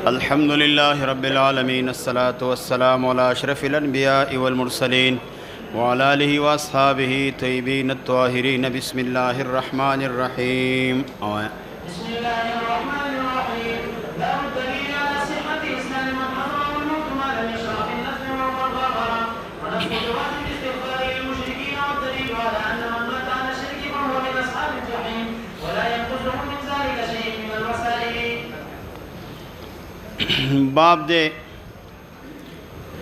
الحمد لله رب العالمين الصلاة والسلام على أشرف الأنبياء والمرسلين وعلى آله وأصحابه طيبين الطاهرين. بسم الله الرحمن الرحيم. بسم الله الرحمن الرحيم. باب الدليل على صحة إسلام من حضره الموت ما لم يشرع في النفل والغرغرة ونسب جواز الاستغفار للمشركين والدليل على أن من مات على الشرك فهو من أصحاب الجحيم ولا ينقصه من ذلك شيء من الوسائل. باب دے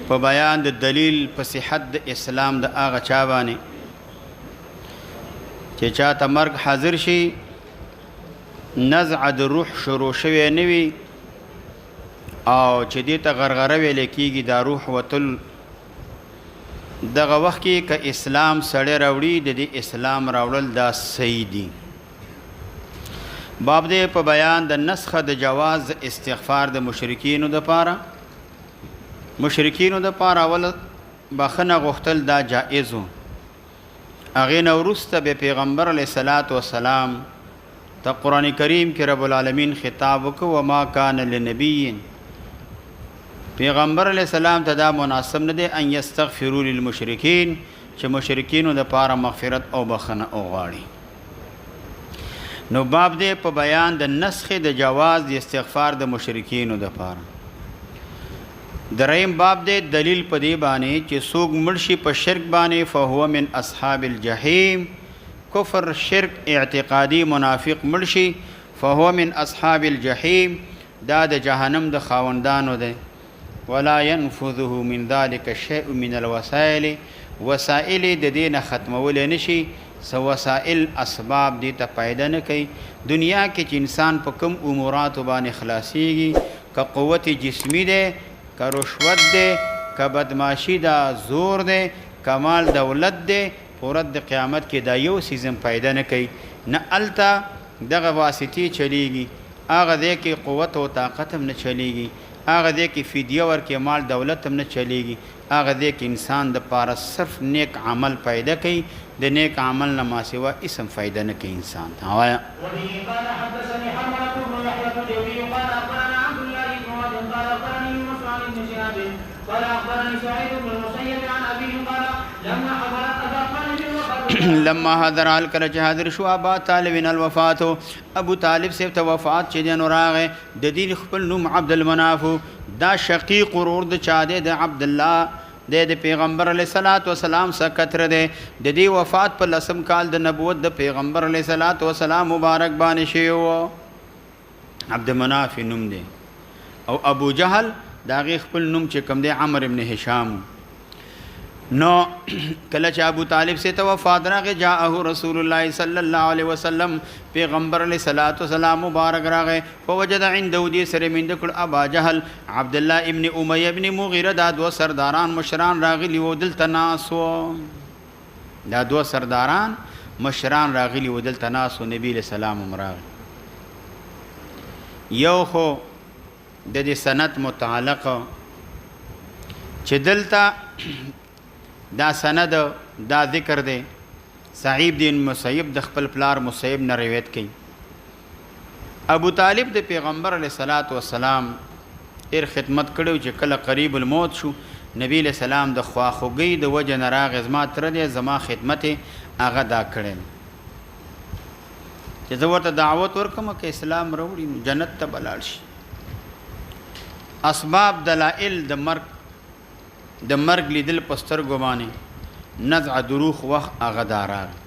په بیان د دلیل په صحت د اسلام د هغه چا باندې چې چاته مرګ حاضر شي، نزع د روح شروع شوی نه وي او چې دې ته غرغره ویل کېږي دا روح وتل، دغه وخت کې که اسلام سړی راوړي د دې اسلام راوړل دا صحیح دي. باب دې په بیان د نسخه د جواز استغفار د مشرکینو د پاره. مشرکینو د پاره اول بخنه غوښتل دا جائز و، هغې نه وروسته به پیغمبر علیه الصلاة والسلام ته قرآن کریم کې رب العالمین خطاب وکړو وما کان لنبی، پیغمبر علیه السلام ته دا مناسب نه دی ان یستغفروا للمشرکین چې مشرکینو د پاره مغفرت او بخنه وغواړي. نو باب دې په بیان د نسخ د جواز د استغفار د مشرکینو د پاره. دریم باب دې دلیل په دې باندې چې څوک مړ شي په شرک باندې فهو من اصحاب الجحیم، کفر شرک اعتقادي منافق مړ شي فهو من اصحاب الجحیم، دا د جهنم د خاوندانو دی. ولا ينفذه من ذلك شيء من الوسائل، وسائل د دې نه ختمول نشي، سو وسائل اسباب دې ته پیدا نه کوي. دنیا کې چې انسان په کوم اموراتو باندې خلاصيږي، که قوت جسمی دی، که رشوت دی، که بدماشي ده، زور دی، کمال دولت دی، پورت د قیامت کې دا یو سیزم پیدا نه کوي. نه الته دغه واسطې چلیږي، هغه دی کې قوت او طاقت هم نه چلیږي، هغه دی کې فدیه ورکې مال دولت هم نه چلیږي، هغه دی کې انسان د پاره صرف نیک عمل پیدا کوي، د نیک عمل نه ما سوا اسم فایده نه کوي انسان ته. وایا وبه قال حدثني حرملة بن يحيى التجوبي قال أخبرنا عبد الله بن وهب قال أخبرني يونس عن ابن شهاب قال أخبرني سعيد بن المسيب عن أبيه قال لما حضرت أبا طالب الوفاة لما حضر حال کله چې حاضر شو ابا طالب الوفات، ابو طالب صاحب ته وفات چې دین راغې، د دې خپل نوم عبد المناف، دا شقیق ورور د چا دی د عبد الله د پیغمبر علیه الصلاۃ والسلام سره کتر دی. د دې وفات په لسم کال د نبوت د پیغمبر علیه الصلاۃ والسلام مبارک باندې شوی و. عبد مناف نوم دی او ابو جهل دا غي خپل نوم چې کوم دی عمرو ابن هشام. نو کله چې ابو طالب سے وفات راغی جاءه رسول الله صلی الله علیه وسلم، پیغمبر علیه الصلاۃ والسلام مبارک راغی، فوجد عنده دې سره من دکړ ابا جهل عبد الله ابن امیہ ابن مغیره، دا دو سرداران مشران راغلی و دلته ناس و، دا دو سرداران مشران راغلی و دلته ناس و نبی علیہ السلام راغی. یو خو د دې سند متعلق چې دلته دا سند دا ذکر دی، سعید بن مسیب د خپل پلار مسیب نه روایت کوي. ابو طالب د پیغمبر علیه الصلاۃ والسلام ډېر خدمت کړو، چې کله قریب الموت شو نبی علیہ السلام د خواخوږۍ د وجه نه راغی، زما تره دی زما خدمت هغه دا کړی چې زه ورته دعوت ورکړم که اسلام راوړي جنت ته به لاړ شي. اسباب دلائل د مرګ لیدل په سترګو باندې نزع دروح وخت هغه دا راغی،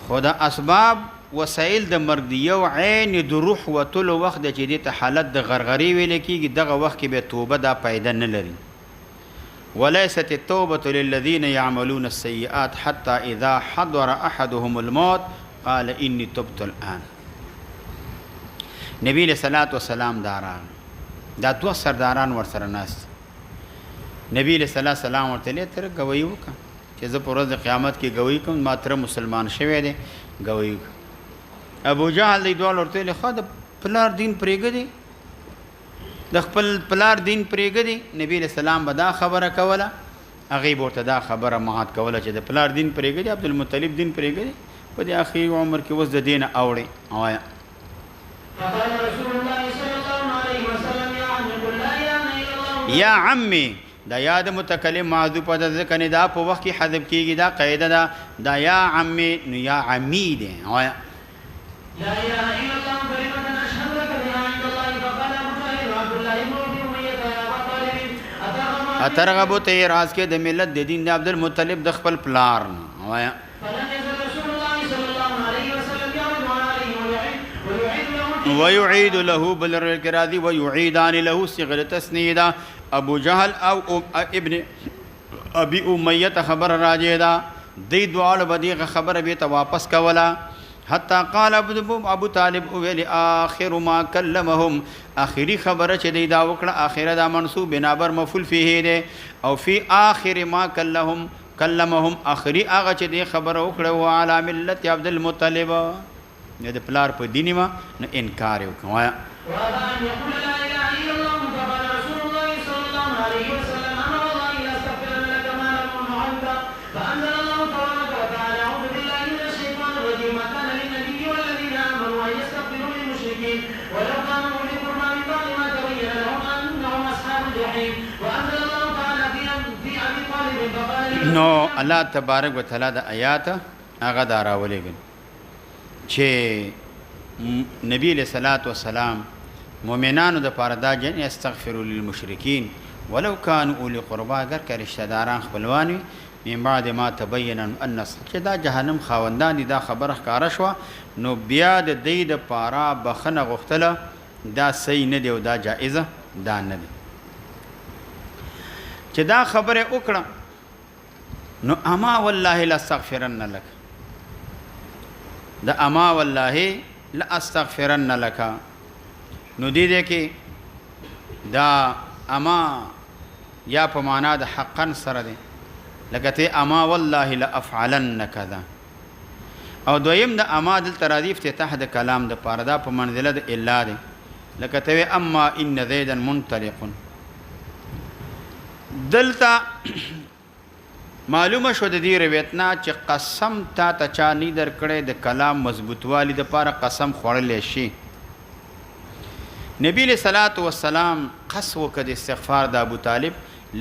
خو د اسباب وسایل د مرګ دی یو عین د روح وتلو وخت چې دې ته حالت د غرغري ویل کېږي، دغه وخت کې به توبه دا پیدا نه لري. وليست التوبة للذين يعملون السيئات حتى إذا حضر أحدهم الموت قال إني تبت الآن. نبی علیہ الصلوۃ والسلام داران دا دو سرداران ورسره ناست، نبی علیہ السلام ورته لې تر گوی وکړه چې زه په ورځ د قیامت کې گوی کوم، ما تر مسلمان شوی دی گوی. ابو جهل دی دوه ورته له خد پلار دین پرېږدي، د خپل پلار دین پرېږدي. نبی علیہ السلام به دا خبره کوله، هغې به ورته دا خبره مات کوله چې د پلار دین پرېږدي، عبدالمطلب دین پرېږدي، په دې اخري عمر کې اوس د دین اوړي. فقال رسول الله یا عمي دا یاد متکلم معذوفه ده ځکه نه دا په وخت کې حذف کیږي دا قاعده ده دا یا عمي نو یا عمي ده لا اله الا الله كلمه اشهد لك بها عند الله فقال ابو طالب عبد الله بن ابي اميه يا ابا طالب اترغبو ته راز کې د ملت د دین د عبد المطلب د خپل پلار نه وایا ويعيد له بالكرادي ويعيدان له صيغه تسنيدا ابو جهل او ابن ابي اميه خبر راجدا دي دوال بدیغه خبر به ته واپس کولا حتى قال ابو طالب ویل اخر ما كلمهم اخري خبره چې دی دا وکړه اخره دا منصوب بنابر مفعول فيه ده او في اخر ما كلمهم اخري هغه چې دی خبره وکړه وعلى ملت عبد المطلب نه د پلار په دیني ما نه انکار وکړه وان يقول لا اله الا الله فقال رسول الله صلى الله عليه وسلم انا والله لا استغفر لك ما لم عنك فانزل الله تبارك وتعالى اعوذ بالله من الشيطان الرجيم ما كان للنبي والذين امنوا ان يستغفروا للمشركين ولو كانوا اولي قربى من بعد ما تبين لهم انهم اصحاب الجحيم وانزل الله تعالى في ابي طالب فقال نو الله تبارک وتعالى د آیات هغه دا راولېږي چې نبی علیہ الصلوۃ والسلام مؤمنانو د پاره دا جن استغفروا للمشرکین ولو كانوا اولی قربا اگر که رشتہ داران خپلوان من بعد ما تبین ان چې دا جهنم خاوندان دي دا خبره ښکارا شو نو بیا د دې د پاره بخنه غختله دا صحیح نه دی او دا جائزه دا نه دی چې دا خبره وکړه نو اما والله لا استغفرن لك دا اما والله لا استغفرن لك نو دې کې دا اما یا په معنا د حقا سره دی لکه ته اما والله لا افعلن كذا او دویم د اما د ترادیف ته تحت کلام د پاره دا په منزله د الا دی لکه ته اما ان زيدا منطلق دلتا معلومه شو د دې روایتنا چې قسم تا چا نه درکړې د کلام مضبوطوالي د پاره قسم خوړلې شي نبی له صلوات و سلام قسو کده استغفار د ابو طالب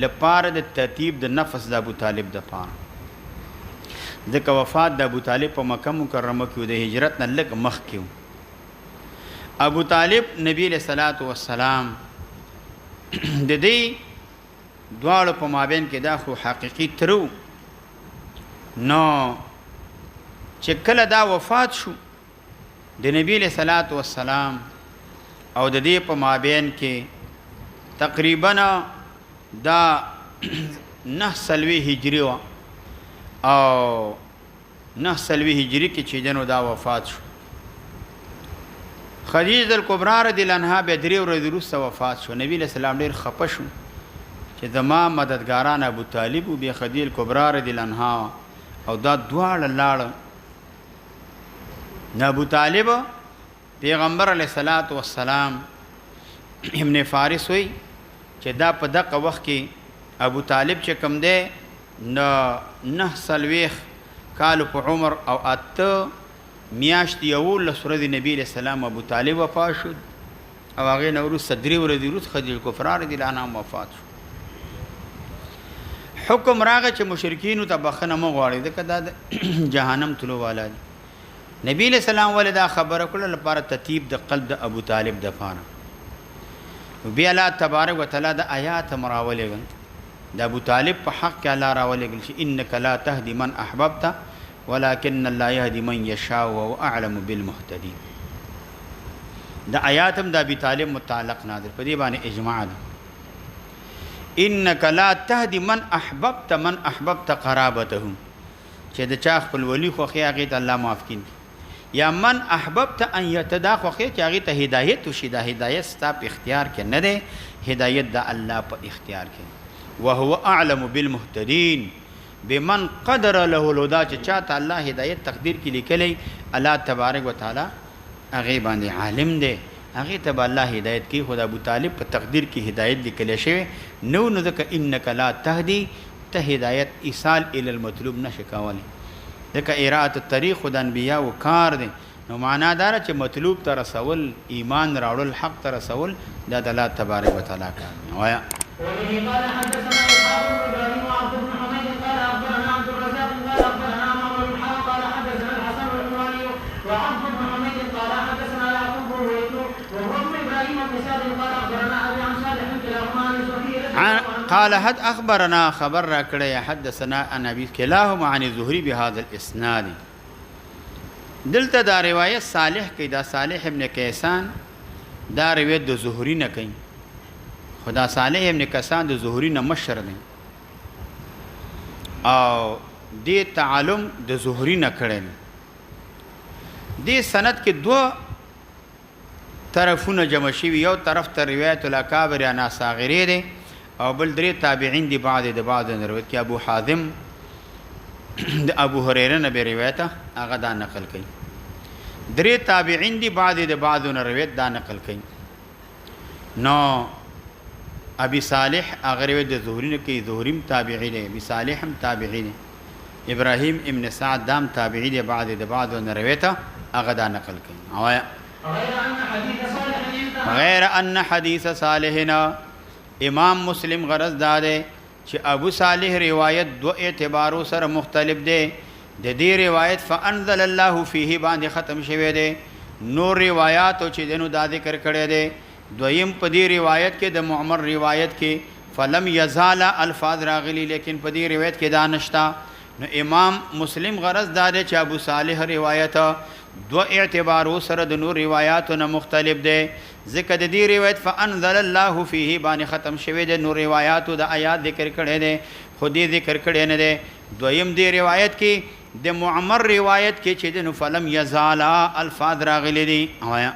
لپاره د ترتیب د نفس د ابو طالب د پاره ځکه وفات د ابو طالب په مکه مکرمه کې د هجرت نه لږ مخ کې ابو طالب نبی له صلوات و سلام د دې دواړو په مابین کې دا خو حقيقي ترو نو چې کله دا وفات شو د نبی له صلوات و سلام او د دې په مابین کې تقریبا دا 9 هجری او 9 هجری کې چې جنو دا وفات شو خدیجه الکبرى رضی الله عنها به درې ورځې وروسته وفات شو نبی له سلام ډیر خپه شو چې زما مددګاران ابو طالب او بیا خدیجه الکبرى رضی الله عنها او دا دواړه لاړ نه ابو طالب پیغمبر علیه الصلاۃ والسلام ابن فارس وی چې دا په دغه وخت کې ابو طالب چې کوم دی نه سلويخ کال په عمر او اته میاشت یو لسره دی نبی علیہ السلام ابو طالب وفات شو او هغه نورو صدری ورځې وروسته خدیجه الکبرى رضی الله عنها وفات شو حکم راغی چې مشرکین ته بخنه مغواړي دغه د جهنم تلو والا دی نبی علیہ السلام ولدا خبره کړه لپاره ترتیب د قلب د ابو طالب د پاره بیا الله تبارک وتعالى د آیات مراولېږي د ابو طالب په حق کې الله راولېږي چې انک لا تهدی من احببت ولكن الله يهدي من يشاء وهو اعلم بالمهتدين د آیاتم د ابي طالب متعلق نازل په دې باندې اجماع ده انک لا تهدی من احببت قرابته چې د چا خپل ولی خو هغه ته الله معاف کړي یا من احببت ان يتدا خو چې هغه ته هدایت وشي د هدایت ستا په اختیار کې نه ده هدایت د الله په اختیار کې وهو اعلم بالمهتدين بمن قدر له الهدى چې چاته الله هدایت تقدیر کې لیکلی الله تبارک وتعالى هغه باندې عالم دی هغه ته الله هدایت کې خدا ابو طالب په تقدیر کې هدایت لیکل شوی نو ځکه انک لا تهدی ته هدایت ایصال ال المطلوب نشکاولی ځکه اراءه الطريق خد انبیاء او کار دی نو معنا دار چې مطلوب ته رسول ایمان راوړل حق ته رسول د الله تبارک وتعالى کار وایا وبه قال حدثنا اسحاق بن ابراهيم وعبد بن حميد قال اخبرنا عبد الرزاق قال اخبرنا معمر بن حاتم قال حدثنا الحسن الحلواني وعبد بن حميد قال حدثنا يعقوب بن وهو ابن ابراهيم بن سعد قال اخبرنا ابي عن صالح كلاهما عن الزهري قال حد اخبرنا خبر را کړی حدثنا عن ابي كلاهما عن الزهري بهذا الاسناد. دلته دا روایت صالح کې دا صالح ابن کیسان دا روایت د زهري نه کوي، خدا صالح ابن کیسان د زهري نه مشر دی او دې تعلم د زهري نه کړی. دې سند کې دوه طرفونه جمع شوي، یو طرف ته روایت الاکابر یا ناصاغرې دی او بل درې تابعین دي بعض د بعض روایت کې ابو حازم د ابو هريره نه به روایت هغه دا نقل کوي، درې تابعین دي بعض د بعض روایت دا نقل کوي. نو ابي صالح هغه روایت د زهري نه کوي، زهري تابعی دی، ابي صالح هم تابعی دی، ابراهيم ابن سعد دام تابعی دی، بعض د بعض روایت هغه دا نقل کوي. او غیر ان حدیث صالحنا امام مسلم غرض داده چې ابو صالح روایت دو اعتبارو سره مختلف دی. د دې روایت فانزل الله فيه باندې ختم شوی دی، نور روایت او چې دنو دا ذکر کړی دی. دویم په دې روایت کې د معمر روایت کې فلم یزال الفاظ راغلی، لیکن په دې روایت کې دا نشتا. نو امام مسلم غرض داده چې ابو صالح روایت دو اعتبارو سره د نور روایاتو نه مختلف دی، ذکر د دې روایت فانزل الله فيه باندې ختم شوی دی، نور روایاتو د آیات ذکر کړي دي خو دې ذکر کړي نه دي. دویم دې روایت کې د معمر روایت کې چې د فلم یزال الفاظ راغلي دي. وایا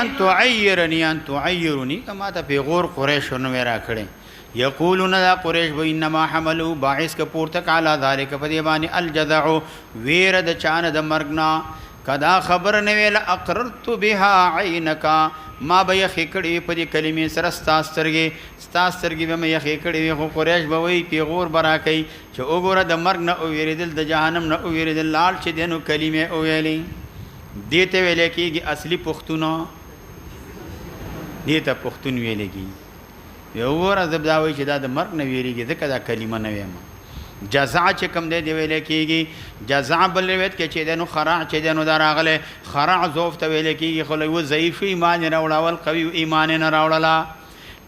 ان تعیرنی کما ته پیغور قریش نو میرا کړي. یقولون ذا قریش و انما حملوا باعث ک پورتک علی ذلک فدی باندې الجزع ویر د چان د مرغنا کدا خبر نه ویل اقررت بها عینک ما به یخکړي په دې کلمې سره ستاسترګي به مې یخکړي. خو قریش به وی پیغور برا کوي چې وګوره د مرګ نه او ویریدل د جهنم نه او ویریدل لال چې دینو کلمې او ویلي دته ویل کېږي اصلي پښتون دته پښتون ویل کېږي. یو ور زبداوي چې دا د مرګ نه ویریږي ځکه دا کلمه نه ویم. جزع چې کم دی ویل کېږي، جزع بل روایت کې چې دنو خراع چې دنو دراغله خراع زوف ته ویل کېږي، خو له ضعیف ایمان نه راوړل قوي ایمان نه راوړلا.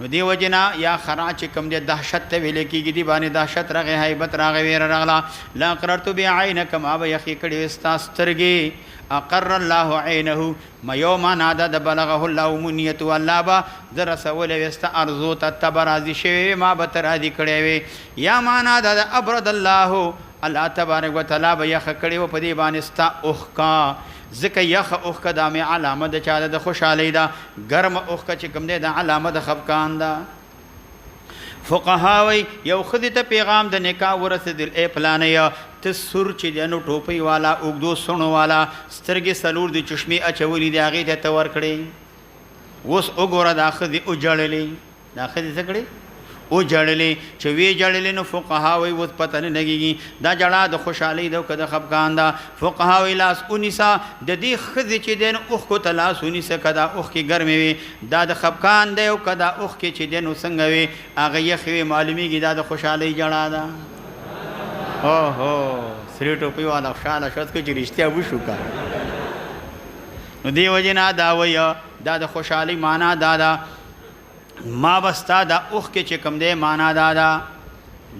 نو دی وجنا یا خراع چې کم دی دهشت ته ویل کېږي، دی باندې دهشت راغی هیبت راغی ویر راغلا. لا قررت بعینک ما به یخی کړي استاسترګي اقر الله عینه ما یوم نادا د بلغه الله منیت والله با در رسول وست ارزو تبرازی شوی ما به تر ادي کړي وي یا معنا د ابرد الله الله تبارک وتعالى به یخ کړي و په دې باندې استا اوخکا ځکه یخ اوخکا د علامه د چاله د خوشالۍ ده، ګرم اوخکا چې کوم دی د علامه د خفقان ده. فقهاوی یو خدي ته پیغام د نکاح ورسېدل ای پلانیا ته سور چې دنو ټوپۍ والا اوګدو سونو والا سترګې سلور د چشمې اچولې دی هغې ته ته ورکړې. اوس وګوره دا ښځې وجړلې، دا ښځې څه کړې وجړلې. چې وی جړلې نو فقهاوی اوس پته نه لګېږي دا جړه د خوشحالۍ ده که د خفګان ده. فقهاوی لاس ونیسه د دې ښځې چې دی نو اوښکو ته لاس ونیسه که دا اوښکې ګرمې وي دا د خفګان دی او که دا اوښکې چې دی نو څنګه وي هغه یخې وي معلومیږي دا د خوشحالۍ جړه ده. اوهو سری ټوپۍ والا خوشحاله شوت که چې رښتیا وشو که نو دې وجې نه دا وایه دا د خوشحالۍ معنا دا ده. ما بستا دا اوښکې چې کوم دی معنا دا ده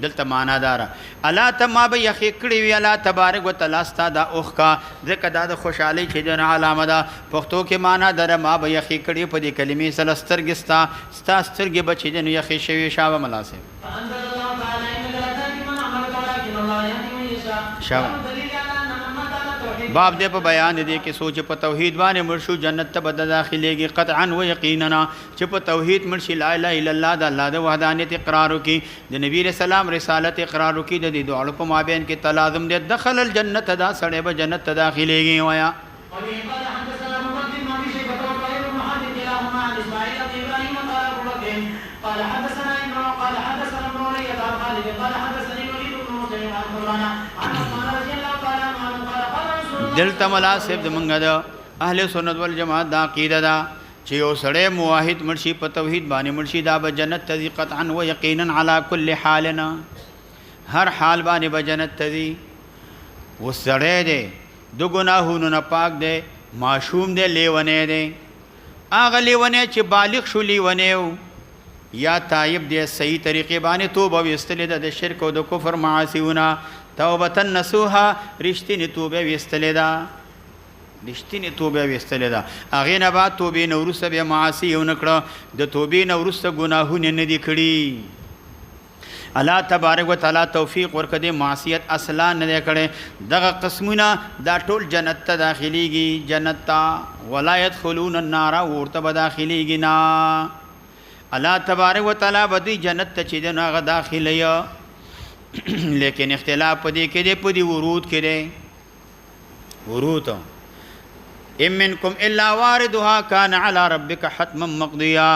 دلته معنا داره الله ته ما به یخې کړې وي الله تبارک وتعالی ستا دا اوښکا ځکه دا د خوشحالۍ چې د علامه ده. پښتو کې معنا داره ما به یخې کړې په دې کلمې سره سترګې ستا سترګې به چې دی نو یخې شوي شابه مناسب باب دې په بیان دې کې سوچ په توحید باندې مرشو جنت ته بد داخليږي قطعا و یقینا چې په توحید مرشي لا اله الا الله د الله د وحدانیت اقرار وکي د نبی رسول الله رسالت اقرار وکي د دې دوه په مابین کې تلازم دې دخل الجنت دا سړی به جنت ته داخليږي وایا قال حدثنا ابن قال حدثنا ابن وليد عن خالد قال حدثني وليد بن مسلم عن قرانا عن عثمان رضي الله تعالى عنه قال قال رسول الله دلته مناسب د منګه د اهل سنت والجماعت دا عقیده ده چې یو سړی موحد مرشي په توحید باندې مرشي دا به جنت ته قطعا و یقینا علی کل حالنا هر حال باندې به جنت ته دی وسړی دی د ګناهونو نه پاک دی معصوم دی لیونه دی هغه لیونه چې بالغ شو لیونه یا تایب دی صحیح طریقې باندې توبه وستلې ده د شرک او د کفر معاصیونه توبه نصوحه رښتینی توبه وستلې ده رښتینی توبه وستلې ده هغې نه بعد توبې نه وروسته بیا معاصي یې ونه کړه د توبې نه وروسته ګناهونه نه دي کړي الله تبارک وتعالی توفیق ورکړي معصیت اصلا نه دی کړی دغه قسمونه دا ټول جنت ته داخليږي جنت ته ولا يدخلون النار ورته به داخليږي نه الله تبارک وتعالی بدی جنت ته چې دغه داخله یا لیکن اختلاف پدې کې دی پدې ورود کې دی ورود ام منکم الا واردها كان على ربك حتما مقضيا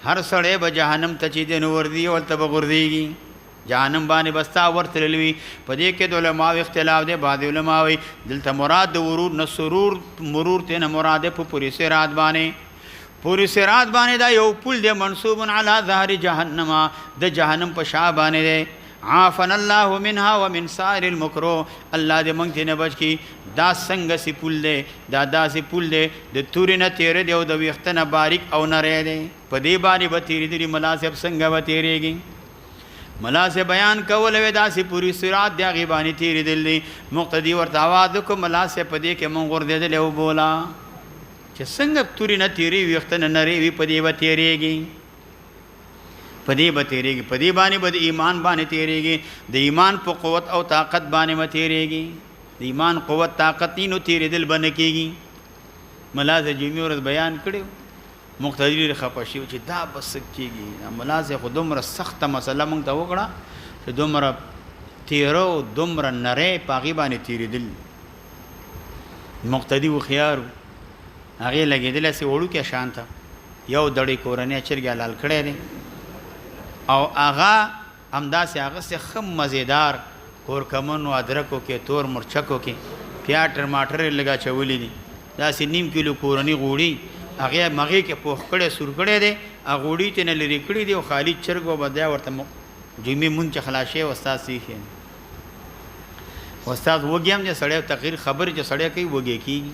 هر سړی به جهنم ته چې دین وردی او ته بغرديږي جهنم باندې بستا ورتلوي پدې کې د علماء اختلاف دی بعض علماء وي دلته مراد ورود نه سرور مرور ته نه مراد په پوری سرات باندې پوری سرات باندې دا یو پل دی منصوب علی ظهر جهنم د جهنم په شا باندې دی عافن الله منها ومن سائر المکروه الله دې مونږ ته نه بچ کی دا څنګه سی پل دی دا سی پل دی د تورې نه تیر دی او د ویختنه باریک او نری دی په دې باندې به تیری دی مناسب څنګه به تیریږي ملاسه بیان کول وې داسې پوری سرات دی هغې باندې تیرېدل دی مقتدي ورته آواز وکړو ملاسه په دې کې مونږ غورځېدلی او بوله چې څنګه تورې نه تیری ویښته نه نری وي په دې به تیریږي په دې به تیریږي په دې باندې به د ایمان باندې تیریږي د ایمان په قوت او طاقت باندې به تیریږي د ایمان قوت طاقت نو تیرېدل به نه کېږي ملازه جمعې ورځ بیان کړی مقتدي ډېر خفه شي چې دا به څه کېږي ملازه خو دومره سخته مسله موږ ته وکړه چې دومره تیره او دومره نری په هغې باندې تیرېدل مقتدي هوښیار هغې لګېدلی هسې وړوکې شان ته یو دړی کورنۍ چرګ حلال کړی دی او هغه همداسې هغسې ښه مزېدار کورکمنو ادرکو کې تور مرچکو کې پیاز ټماټر یې لږ اچولي دي داسې نیم کیلو کورنۍ غوړي هغې مغې کې پوخ کړی سور کړی دی هغه غوړي ترې نه لرې کړي دي او خالي چرګ به بیا ورته جمعې مونځ چې خلاص شوی استاد سیخي استاد وږی هم دی سړی تقریر خبرې چې سړی کوي وږی کېږي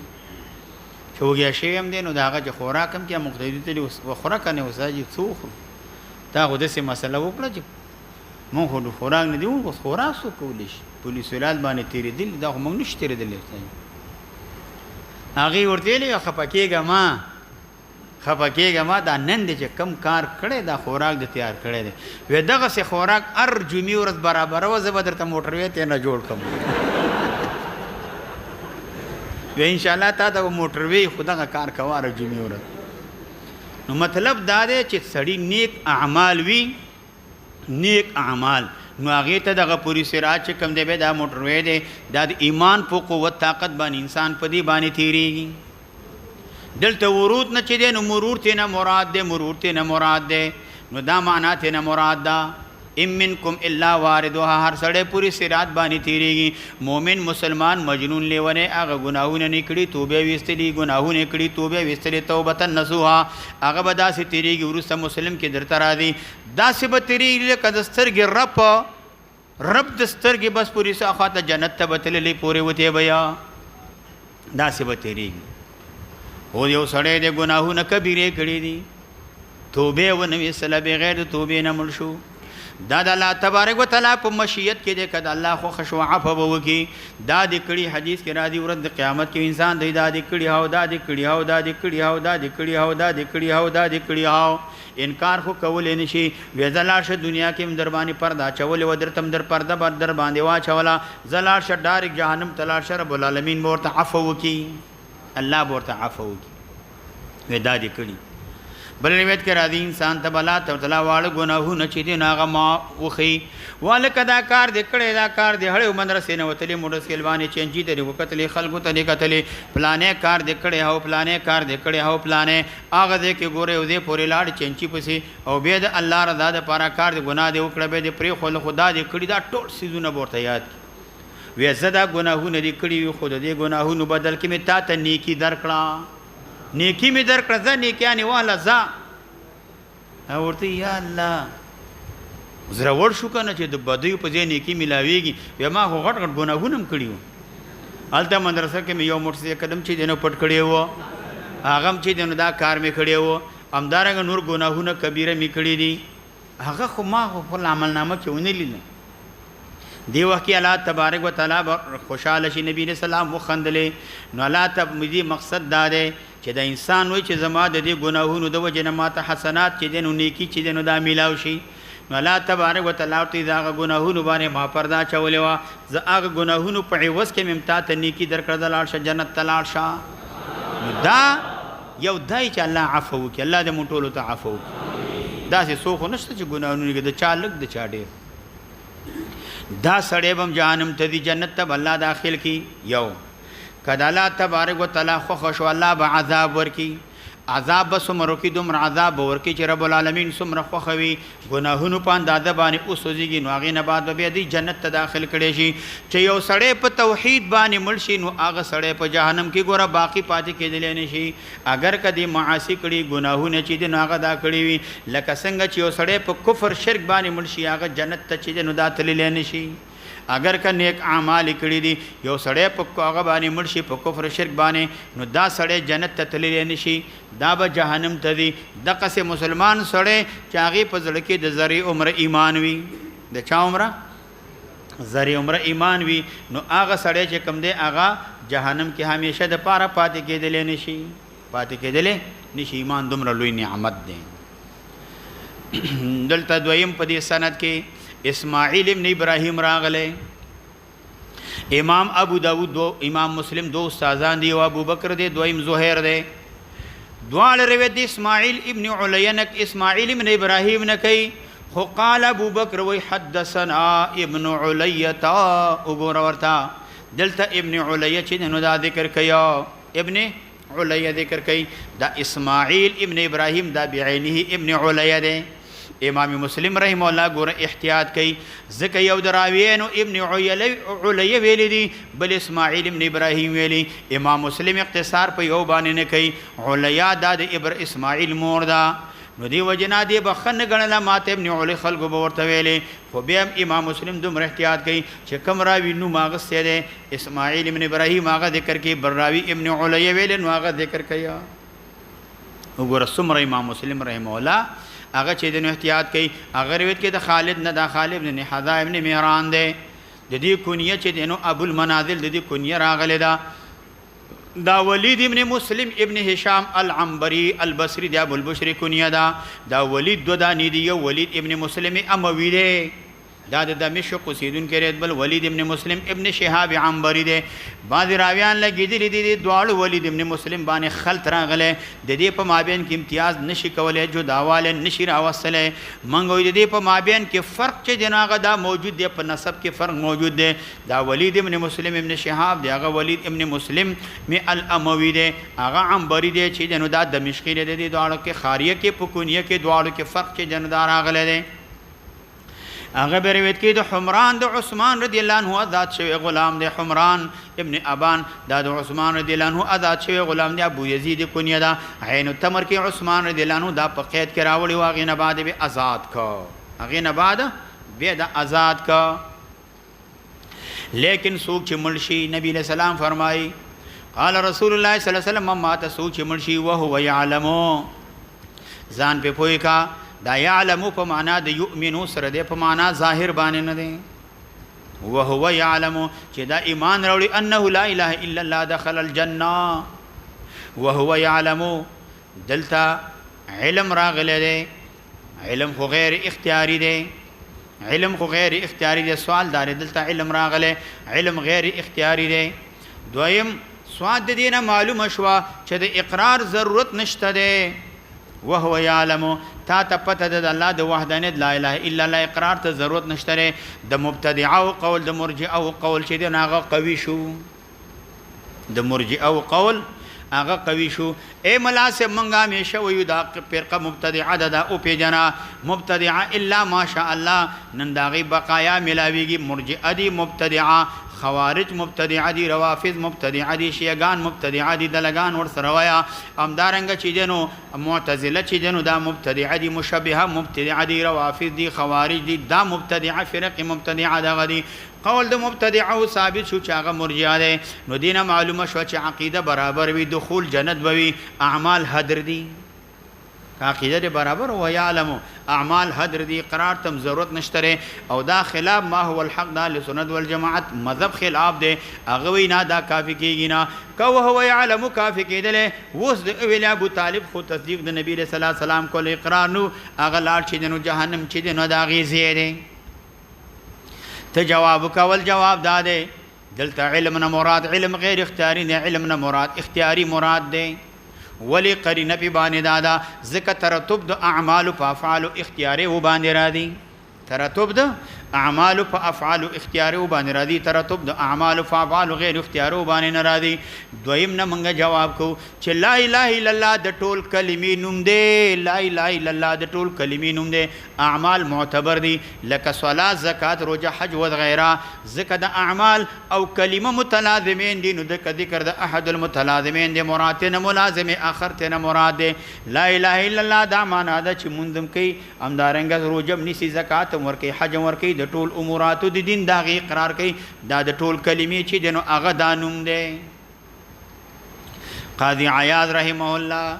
چې وږی شوی هم دی نو د هغه چې خوراک هم کې مقتدي ته وخوره که نه استاد جي څه وخورو تا خو داسې مسله وکړه چې مونږ خو خوراک نه دی اوس خوراک څوک کولی شي پولیس ولایت باندې تېرېدلي دا خو مونږ نه شو تېرېدلی هغې ورته ویلې خفه کېږه ما دا نن دی چې کم کار کړی دا خوراک د تیار کړی دی وی دغسې خوراک هر جمعې ورځ برابروه زه به درته موټروی ته نه جوړ کړم وی انشاءالله تا ته به موټروی خو دغه کار کوه هر جمعې ورځ نو مطلب دا دی چې سړي نیک اعمال وي نیک اعمال نو هغې ته دغه پوری سرات چې کوم دی بیا دا موټروی دی دا د ایمان په قوت طاقت باندې انسان په دې باندې تېرېږي دلته ورود نه چې دی نو مرور ته نه مراد دی نو دا معنا ته نه مراد ده ام منکم الا واردها هر سړی پوری سرات باندې تیریږي مؤمن مسلمان مجنون لیونه هغه ګناهونه نه کړي توبه ویستلی ګناهونه کړي توبه ویستلی توبه نصوحا هغه به داسې تیریږي وروسته مسلم کې درته راځي داسې به تیریږي لکه د سترګې رب د سترګې بس پوری خواته جنت ته به تللی پورې وتې به یا داسې به تیریږي هو یو سړی د ګناهونه کبیرې کړي دي توبه ونه ویستله بغیر د توبې نه مړ شو دا د الله تبارک وتعالى په مشیت کې د کده الله خو خشوع عفو وکي دا د کړي حدیث کې را دي ورځ قیامت کې انسان دی دا د کړي هاو دا د کړي هاو دا د کړي هاو دا د کړي هاو دا د کړي هاو دا د کړي هاو انکار خو کول نه شي وزلاشه دنیا کې در باندې پردا چول و درتم در پرده در باندې وا چولا زلاشه ډایرک جهنم تلاش رب العالمین ورته عفو وکي الله ورته عفو وکي ودا د کړي بل روایت کې راځي انسان ته بلا ته تلا واړه ګناهونه چې دي ناغه ما وخی والک دا کار دې کړي دا کار دې هړو مدرسې نه وتلې موډ سیلوانې چنجي دې وکتلې خلکو ته دې کتلې پلانې کار دې کړي هو پلانې کار دې کړي هو پلانې هغه دې کې ګوره دې پورې لاړ چنچي پسې او به د الله رضا د پاره کار دې ګناه دې وکړه به دې پرې خو خدا دې کړي دا ټول سيزونه ورته یاد وې زدا ګناهونه دې کړي خو دې ګناهونو بدل کې مې تا ته نیکی درکړه نیکی می در کړه نیکیانه والا ز ورته یا الله زرا ور شو کنه چې د بدی په ځای نیکی ملاويږي یا ما غټ غټ ګناهونه کړیو الته مدرسه کې یو مرسي قدم چې دینو پټ کړی وو هغه چې دینو دا کار می کړی وو امدارنګ نور ګناهونه کبیره می کړی دي هغه خو ما خپل عمل نامه کې ونی لیدل دی وخت الله تبارک وتعالى خوشاله شي نبی رسول الله وخندلې نو الله تبدی مقصد دا دی چې د انسان وای چې زما د دې ګناهونو د وجه نه ماته حسنات چې دینو نیکی چې دینو دا میلاو شي نو الله تبارک وتعالى ته دا ګناهونو باندې ما پردا چولې وا زه هغه ګناهونو په عوض کې ممتا ته نیکی درکړه لاړ شه جنت تلاړ شه دا یو دای چې الله عفو وکي الله دې مونږ ټول ته عفو وکي دا څه سو خو نشته چې ګناهونو کې د چا لګ د چا ډېر دا سړی بم جهنم ته دی جنت ته الله داخل کی یو کدا الله تبارک وتعالى خو خو الله به عذاب ورکی عذاب بسمرو کی دومره عذاب ورکی چې رب العالمین سمره خو خوي ګناهونو په اندازه باندې اوسوږي نو هغه نه بعد به دی جنت ته داخل کړي شي چې یو سړی په توحید باندې ملشي نو هغه سړی په جهنم کې ګوره باقی پاتې کېدل نه شي اگر کدي معاصی کړي ګناهونه چې دی نو هغه دا کړي وي لکه څنګه چې یو سړی په کفر شرک باندې ملشي هغه جنت ته چې نو دا تللی نه شي اگر که نیک اعمال کړي دي یو سړی په هغه باندې مرشي په کفر شرک باندې نو دا سړی جنت ته تللی نشي دا به جهنم ته دی دغه سه مسلمان سړی چې هغه په ځل کې د زری عمر ایمان وي د چا عمر زری عمر ایمان وي نو هغه سړی چې کم دی هغه جهنم کې همیشه د پاره پاتې کېدل نشي پاتې کېدل نشي ایمان دومره لوی نعمت دی دلته دویم په دې سند کې اسماعیل ابن ابراهیم راغله امام ابو داود دو امام مسلم دو استادان دی او ابو بکر دی دویم زهیر دی دوال روایت اسماعیل ابن علیه اسماعیل ابن ابراهیم نکي خو قال ابو بکر وی حدثنا ابن علیه وګور ورتا دلته ابن علیه چې نو دا ذکر کیا ابن علیه ذکر کای دا اسماعیل ابن ابراهیم دا بعینه ابن علیه دی امام مسلم رحم الله ګوره احتیاط کوي ځکه یو دراوین ابن علیه ویل دي بل اسماعیل ابن ابراهیم ویلی امام مسلم اختصار په یو باندې نه کوي علیه دا د اسماعیل مور دا نو دی وجنا دی بخن غنلا ماته ابن علی خلق به ورته ویلې خو بیا امام مسلم دومره احتیاط کوي چې کوم راوی نو ماغه سره اسماعیل ابن ابراهیم هغه ذکر کوي براوی ابن علیه ویل نو هغه ذکر کوي وګوره سمره امام مسلم رحم الله هغه چې د احتیاط کوي هغه روایت کې د خالد نه د خالد ابن حذا ابن مهران دی د دې کونیه چې دینو ابو المنازل د دې کونیه راغله دا ولید ابن مسلم ابن هشام العنبری البصری دی ابو البشری کونیه دا ولید دو دانی دی یو ولید ابن مسلم اموی دی دا د دمشق اوسیدون کې رید بل ولید ابن مسلم ابن شهاب عنبری دی بعض راویان لګیدلی دي دواړو ولید ابن مسلم باندې خلط راغله د دې په مابین کې امتیاز نشي کولای جو داواله نشي راوصله منګوي د دې په مابین کې فرق چې جناغه دا موجود دی په نسب کې فرق موجود دی دا ولید ابن مسلم ابن شهاب دی هغه ولید ابن مسلم می الاموی دی هغه عنبری دی چې جنو دا دمشقی دی د دواړو کې خاریه کې پکونیه کې دواړو کې فرق چې جندار راغله دی هغه روایت کې د حمران د عثمان رضی الله عنه آزاد شوی غلام دی حمران ابن ابان دا د عثمان رضی الله عنه آزاد شوی غلام دی ابو یزید کنیه دا عین التمر کې عثمان رضی الله عنه دا په قید کې راوړی واغې نه بعد به آزاد کا هغه نه بعد به دا آزاد کا لیکن سوق چې ملشي نبی له سلام فرمای قال رسول الله صلی الله علیه وسلم ما ته سوق چې ملشي او هو يعلم ځان په پوي کا دا یعلم په معنا د یؤمنو سره دی، په معنا ظاهر باندې نه دی. وهو یعلم چې دا ایمان راوړي انه لا اله الا الله دخل الجنه. وهو یعلم دلته علم راغلی دی، علم خو غیر اختیاری دی، علم خو غیر اختیاری دی. سوال دار دلته علم راغلی، علم غیر اختیاری دی. دویم سوال د دینه معلومه شوه چې د اقرار ضرورت نشته دی. وهو یعلم تا ته پته ده د الله د وحدانیت لا اله الا الله اقرار ته ضرورت نشته دی. د مبتدعه او قول د مرجئه او قول چې دی هغه قوي شو، د مرجئه او قول هغه قوي شو. اے ملاسب منګه همیشه ویو دا فرقه مبتدعه ده او پیجنا مبتدعه الا ماشاء الله نن د هغې بقایا ملاویږي. مرجئه دي مبتدعه، خوارج مبتدعه دي، روافض مبتدعه دي، شیعگان مبتدعه دي، دلگان ورسره ویا. همدارنګه چې دی نو معتزله چې دی نو دا مبتدعه دي، مشبهه مبتدعه دي، روافض دي، خوارج دي، دا مبتدعه فرق مبتدعه دغه دي. قول د مبتدعه ثابت شو چې هغه مرجئه دی. نو دینه معلومه شو چې عقیده برابر وي، دخول جنت بوي، اعمال حدر دي. عقیده برابر و یعلم اعمال حدر دی، قرار تم ضرورت نشته. او دا خلاف ما هو الحق دا لسنت والجماعت مذهب خلاف دی. هغه وی نه دا کافی کیږي نه که هو یعلم کافی کېدلی. اوس د ویل ابو طالب خو تصدیق د نبی صلی الله علیه وسلم کول اقرار نو هغه لاړ چې نو جهنم چې نو دا غي زیری. ته جواب کول جواب دا دی دلته علم نه مراد علم غیر اختیاری نه، علم نه مراد اختیاری مراد دی. ولی قرینه پی باندې دادا ذکر ترتب د اعمال په افعال اختیاري و باندې را دي. ترتب د اعمال په افعال اختیاري و باندې را دي، ترتب د اعمال په افعال غیر اختیاري و باندې نه را دي. دویم نه منګه جواب کو چې لا اله الا الله د ټول کلمې نوم دی، لا اله الا الله د ټول کلمې نوم دی. اعمال معتبر دي لکه صلات، زکات، روزه، حج و غیره. ذکر د اعمال او کلمه متلازمین دي، نو د ذکر د احد المتلازمین دي، مراد نه ملازم اخر ته نه مراد دی. لا اله الا الله دا معنا ده چې منظم کوي، امدارنګ روزه نسی، زکات ورکي، حج ورکي، د ټول اموراتو د دین دا غي اقرار کوي. دا د ټول کلمې چې دنو هغه دا نوم دی. قاضی عیاض رحمه الله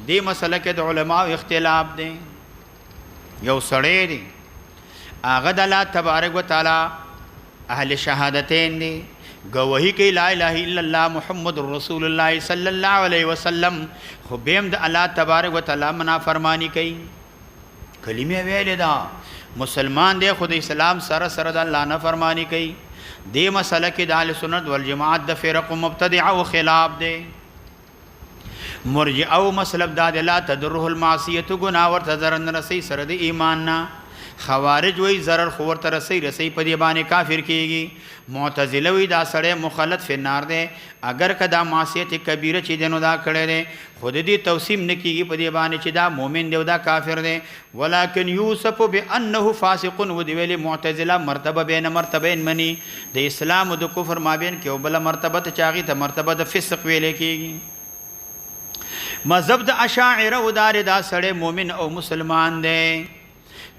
دې مسله کې د علماو اختلاف دی. یو سړی دی هغه د الله تبارک وتعالى اهل شهادتین دی، گواهی کوي لا اله الا الله محمد رسول الله صلی الله علیه وسلم، خو بهم د الله تبارک وتعالى منافرمانی کوي. کلمه ویلې دا مسلمان دی خو د اسلام سره سره د الله نه فرمانی کوي. دې مسله کې د اهل سنت والجماعت د فرق مبتدعه او خلاف دی. مرجئه او مسلب دا لا تدره المعصیه گناه ورته ضرر نه رسي سره د ایمان نه. خوارج وی ضرر خو ورته رسي په دې باندې کافر کیږي. معتزله وی دا سړی مخلد فی النار دی اگر کدا معصیت کبیره چې دنو دا کړی دی، خود دې توسیم نه کیږي په دې باندې چې دا مؤمن دی او دا کافر دی. ولکن یوسف بانه فاسق و دی ویلي معتزله مرتبه بین مرتبین منی د اسلام او د کفر مابین کې او بل مرتبه ته چاغي ته مرتبه د فسق ویل کیږي. مذهب د اشاعره او دا سړی مؤمن او مسلمان دی.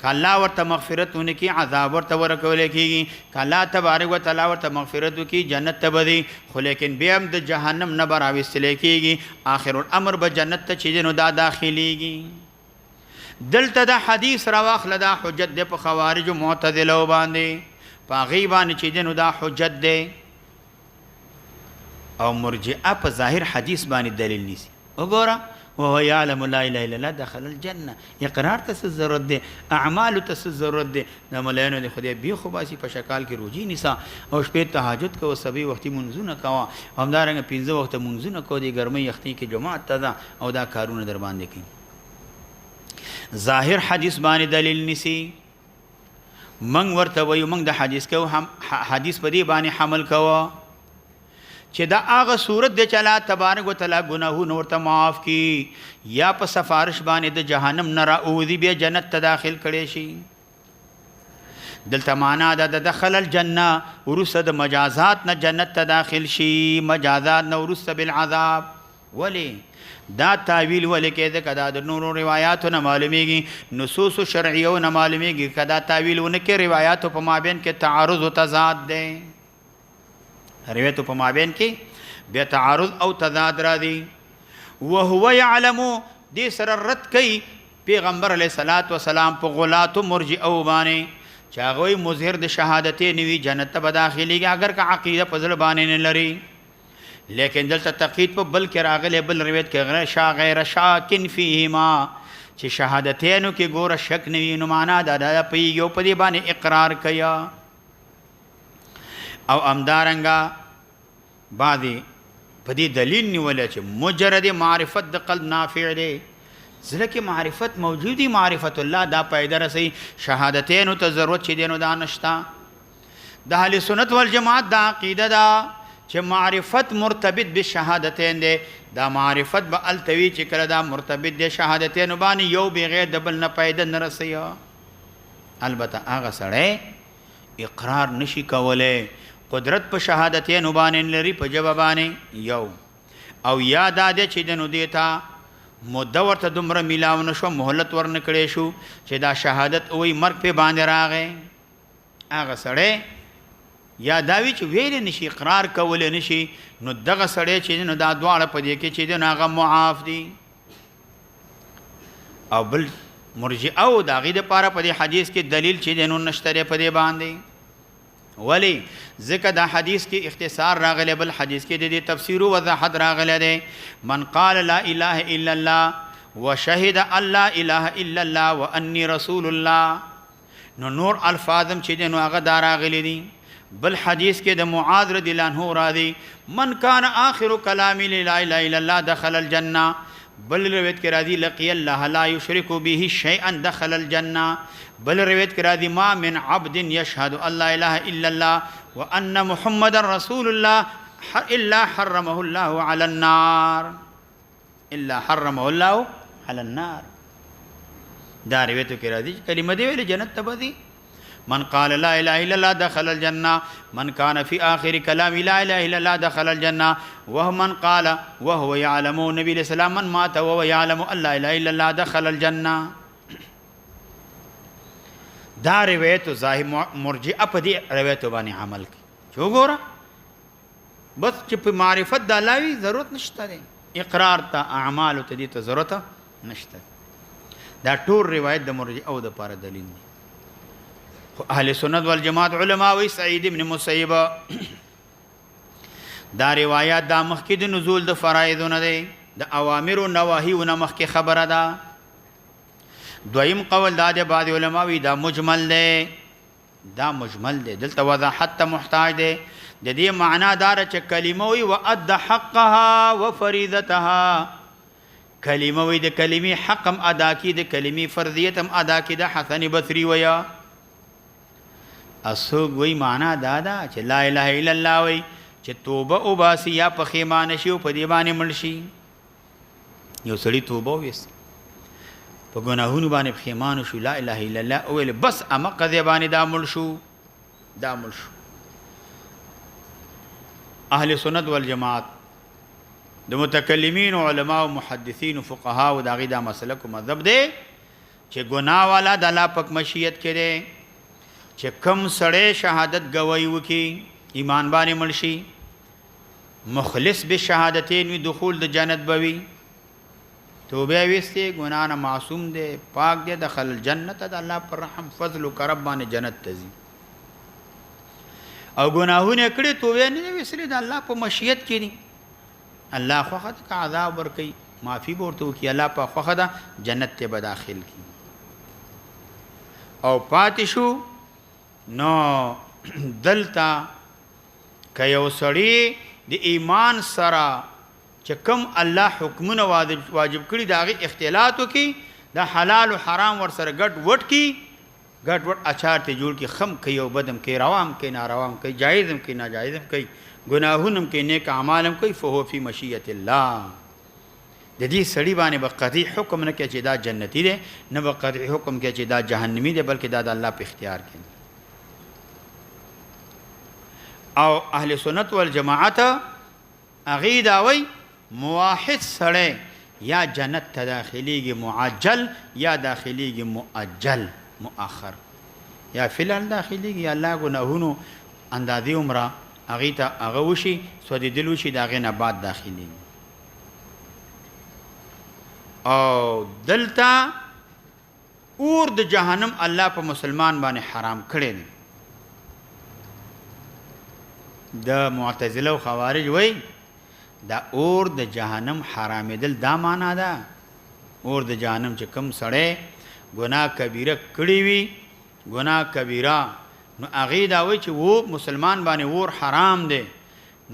کله ورته مغفرت ونکي عذاب ورته ورکول کیږي، کله تبارک وتعالى ورته مغفرت وکي جنت ته بدی، خو لیکن بیا هم د جهنم نه براوستل کیږي. آخر الامر به جنت ته چې نو دا داخليږي. دلته د حدیث راواخله دا حجت دی په خوارج او معتزله باندې، په غیبان چې نو دا حجت دی. او مرجئه په ظاهر حدیث باندې دلیل نیسي. وګوره وهو يعلم لا اله الا الله دخل الجنه. اقرار ته ضرورت دی، اعمال ته ضرورت دی. د ملایانو د خدای بي خو باسي په شکال کې روزي نسا او شپې تهجد کو، سبي وختي منځونه کوا، همدارنګ 15 وخت منځونه کو، دی ګرمي یختي کې جماعت ته او دا کارونه در باندې کوي. ظاهر حدیث باندې دلیل نسی. من ورته وایو من د حدیث کو هم حدیث په دې باندې حمل کوه چې دا هغه صورت دی چې الله تبارک وتعالى ګناهونه ورته معاف کی، یا په سفارش باندې د جهنم نه راوځي بیا جنت ته داخل کړي شي. دلته معنا ده د دخل الجنه ورسه د مجازات نه جنت ته داخل شي، مجازات نه ورسه بالعذاب. ولی دا تعویل ولی کې ده کدا د نورو روایتو نه معلومیږي، نصوص شرعیو نه معلومیږي. کدا تعویل ونکې روایتو په مابین کې تعارض او تضاد ده، روایتو په مابین کې بیا تعارض او تضاد را دي. وهو يعلم دې سره رد کوي پیغمبر علیہ الصلوۃ والسلام په غلات مرجئه باندې چې هغه مظهر د شهادتین وی جنت ته داخليږي اگر که عقیده په ځل باندې نه لري لیکن دلته تقید په بل کې راغلی بل روایت کې غیر شاکن فیهما چې شهادتینو کې ګوره شک نه وي نو معنا دا په یو په دې باندې اقرار کیا او امدارنګا بعضی په دې دلیل نیول چې مجرد معرفت د قلب نافع دی زړه کې معرفت موجودی معرفت الله دا پیدا رسي شهادتینو ته ضرورت چې دینو دا نشتا د اهل سنت والجماعت دا عقیده دا چې معرفت مرتبط بالشهادتین دی دا معرفت به التوی چې کله دا مرتبط دی شهادتین باندې یو بغیر د بل نه پیدا نه رسي البته هغه سړی اقرار نشي کولای قدرت په شهادتین باندې لري په جواب باندې یو او یاد ده چې دنو دیتا مده ورته دومره میلاو نشو مهلت ورن کړې شو چې دا شهادت وای مرګ په باندې راغې هغه سړی یا داوی چې ویل نشي اقرار کول نشي نو دغه سړی چې نو دا دواړه په دې کې چې هغه معاف دي او بل مرجئه او داغه د پاره په دې حدیث کې دلیل چې دینو نشته په دې باندې ولی ذکر دا حدیث کې اختصار راغلی بل حدیث کې د دې تفسیر او وضاحت راغلی دی من قال لا اله الا الله وشهد ان لا اله الا الله واني رسول الله نو نور الفاظم چې دینو هغه دا راغلی دي بل حدیث کې د معاذ رضی الله عنه را دي من کان آخر کلام لا اله الا الله دخل الجنه بل روایت کې راځي لقي الله لا يشرك به شيئا دخل الجنه بل روایت کې راځي ما من عبد يشهد ان لا اله الا الله وان محمد رسول الله الا حرمه الله على النار الا حرمه الله على النار دا روایت کې راځي کلمه دی ویل جنت ته بدی من قال لا اله الا الله دخل الجنه من كان في اخر كلام لا اله الا الله دخل الجنه ومن قال وهو يعلم النبي الاسلام من مات وهو يعلم ان لا اله الا الله دخل الجنه دا روایت ظاهر مرجئه په دې روایت باندې عمل کوي جو ګوره بس چې په معرفت د الله ضرورت نشته اقرار ته اعمال ته دې ته ضرورت نشته دا ټول روایت د مرجئه او د پاره دلیل دی اهل سنت والجماعت علماء وی سعید ابن مسیب دا روایت دا مخکې د نزول د فرایضونه دی د اوامر او نواهیونه مخکې خبره ده دویم قول دا د بعض علماء وی دا مجمل دی دلته وضاحت ته محتاج دی د دې معنا دار چې کلمه وی واد حقها وفریضتها کلمه وی د کلمې حق هم ادا کی د کلمې فرضیت هم ادا کی د حسن بصری ویا اسوګ وی معنا دادا چې لا اله الا الله وی چې توبه او باسی یا پخیمان شي او په دی باندې ملشي یو سړی توبه وست په ګناهونو باندې پخیمان شو لا اله الا الله او بس اما قضیه باندې دا مل شو اهل سنت والجماعت د متکلمین علماء او محدثین او فقها او داغه دا مسلک او مذهب دی چې ګناه والا د الله پاک مشیت کړي چې کم سړی شهادت گواہی وکي ایمان باندې ملشي مخلص به شهادتین وی دخول د جنت بوي توبه وسته ګناه نه معصوم دی پاک دی دخل الجنت د الله پر رحم فضل او کرم باندې جنت تزي او ګناهونه کړي توبه نه وسره د الله په مشیت کې دي الله خو خد کا عذاب ور کوي معافي ورته کوي الله په خو خدا جنت ته به داخل کی او پاتشو نو دلتا که یو سړی د ایمان سره چې کوم الله حکمونه واجب کړي داغه اختلاط وکي د حلال او حرام ور سره ګډ وډ اچار ته جوړ کی خم کوي او بدم کوي روام کوي ناروام کوي جایزم کوي ناجایزم کوي ګناهونم کوي نیک اعمالم کوي فهو فی مشیت الله د دې سړی باندې به قطعی حکم نه کوي چې دا جنتی دی نه به قطعی حکم کوي چې دا جهنمی دی بلکې دا د الله په اختیار کې او اهل سنت والجماعت عقیده وی موحد سړی یا جنت ته داخليږي معجل یا داخليږي مؤجل مؤخر یا فلان داخليږي یا الله ګناهونو اندازې عمره اغیته هغه وشي سودی دل وشي داغه نه بعد داخلي او دلتا اور د جهنم الله په مسلمان باندې حرام کړی دی. د معتزله او خوارج وای دا اور د جهنم حرامېدل دا معنا ده اور د جهنم چې کم سړی ګناه کبیره کړی وي ګناه کبیره نو هغې دا وایي چې و مسلمان باندې اور حرام دی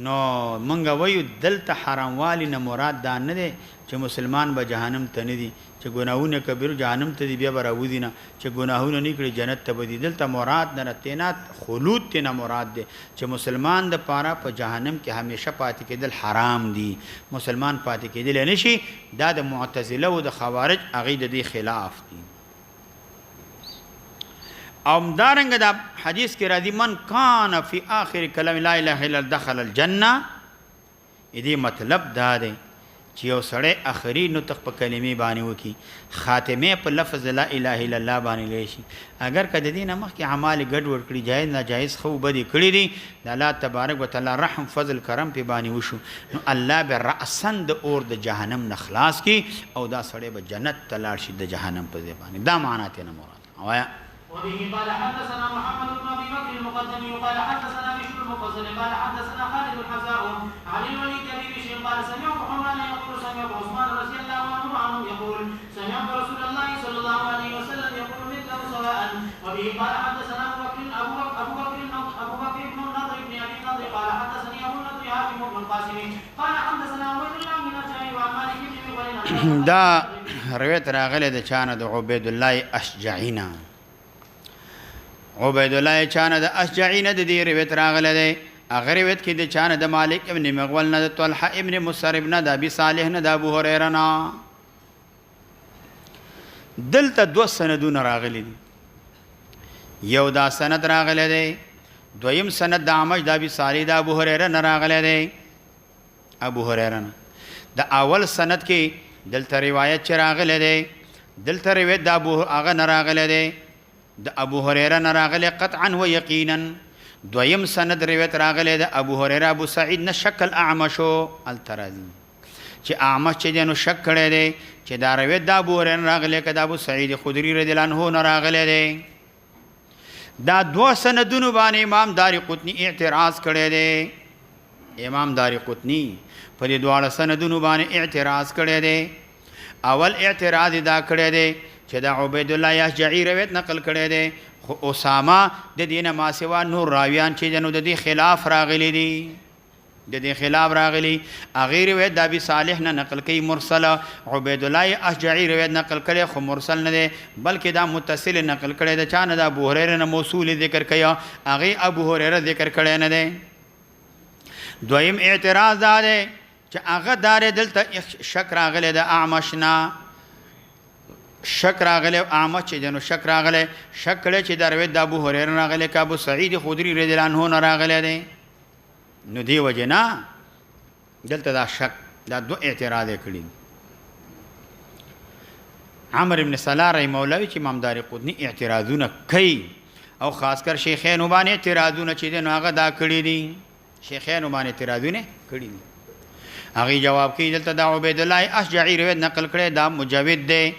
نو مونږ وایو دلته حراموالي نه مراد دا نه دی چې مسلمان به جهنم ته نه دي چې ګناهونه کبیره جهنم ته دي بیا به راوځي نه چې ګناهونه نه کړي جنت ته به دي دلته مراد نه تینات خلود تینا مراد دی چې مسلمان د پاره په جهنم کې همیشه پاتې کېدل حرام دي مسلمان پاتې کېدل نه شي دا د معتزله او د خوارج هغې د دې خلاف دي. او دارنګه دا حدیث کې راځي من کان فی آخر کلام لا اله الا الله دخل الجنه. دې مطلب دا دی چې یو سړی اخري نطق په کلمې باندې وکړي خاتمه په لفظ لا اله الا الله باندې لوي شي اگر کده دې نه مخکې اعمال ګډ وډ کړي جایز ناجایز خو بدی کړي دي د الله تبارک وتعالى رحم فضل کرم په باندې وشو نو الله به رأسن د اور د جهنم نه خلاص کی او دا سړی به جنت ته لاړ شي د جهنم په ځای باندې دا معنا ته نه مراد وایا. وبه قال حدثنا محمد بن ابي بكر المقدمي قال حدثنا بشر المفصل قال حدثنا خالد الحذاء عن الوليد بن بشر قال سمعت حمران يقول سمعت عثمان رضي الله عنه يقول سمعت رسول الله صلى الله عليه وسلم يقول مثله سواء. وبه قال حدثنا ابو بكر بن النضر بن ابي النضر قال حدثني ابو النضر هاشم بن القاسم قال حدثنا عبيد الله بن الاشعري وعن مالك بن مغول دا روایت راغله د چانه د عبید الله اشجعینا عبید الله چانه د اشجعینا د دې روایت راغله ده هغه روایت کې د چانه د مالک ابن مغول نه د طلحه ابن مسرب نه د ابي صالح نه د ابو هريره نه دلته دو سندونه راغلي دي یو دا سند راغله ده دویم سند د اعمش د ابي صالح د ابو هريره نه راغله ده ابو هريره نه د اول سند کې دلته روایت چې راغله ده دلته روایت د ابو هغه نه راغله ده د ابو هريره نه راغله قطعا و یقینا دویم سند روایت راغله د ابو هريره ابو سعید نه شکل اعمشو الترازی چې اعمش چې نو شک کړي دي چې دا روایت د ابو هريره راغله کده ابو سعید خدری رضی الله عنه نه راغله دي دا دو سندونو باندې امام دارقطنی اعتراض کړي دي امام دارقطنی په دې دواړه سندونو باندې اعتراض کړي دي اول اعتراض دا کړي دي چې دا عبید الله اشجعی روایت نقل کړي دي خو اسامه د دینه ما سوا نور راویان چې جنو د دې خلاف راغلي دي د دې خلاف راغلي غیر روایت د ابي صالح نه نقل کوي مرسل عبید الله اشجعی روایت نقل کړي خو مرسل نه دی بلکې دا متصل نقل کړي د چانه د ابو هريره نه موصول ذکر کړي هغه ابو هريره ذکر کړي نه دی. دویم اعتراض دا دی چې هغه دار دلته شک راغلی د اعمش نه شک راغلی اعمش چې جنو شک راغلی شک کړی چې دا روایت د ابو هريره راغلی که ابو سعید خدری رضی الله عنه نه راغلی دی نو دی وجه نه دلته دا شک دا دو اعتراض کړي. عمر ابن صلاح رحمه الله چې امام دارقطنی اعتراضونه کوي او خاص کر شیخین باندې اعتراضونه چې نو هغه دا کړي دي شیخین باندې اعتراضونه کړي دي هغه جواب کوي دلته دا عبید الله اشجعی روایت نقل کړي دا مجود دی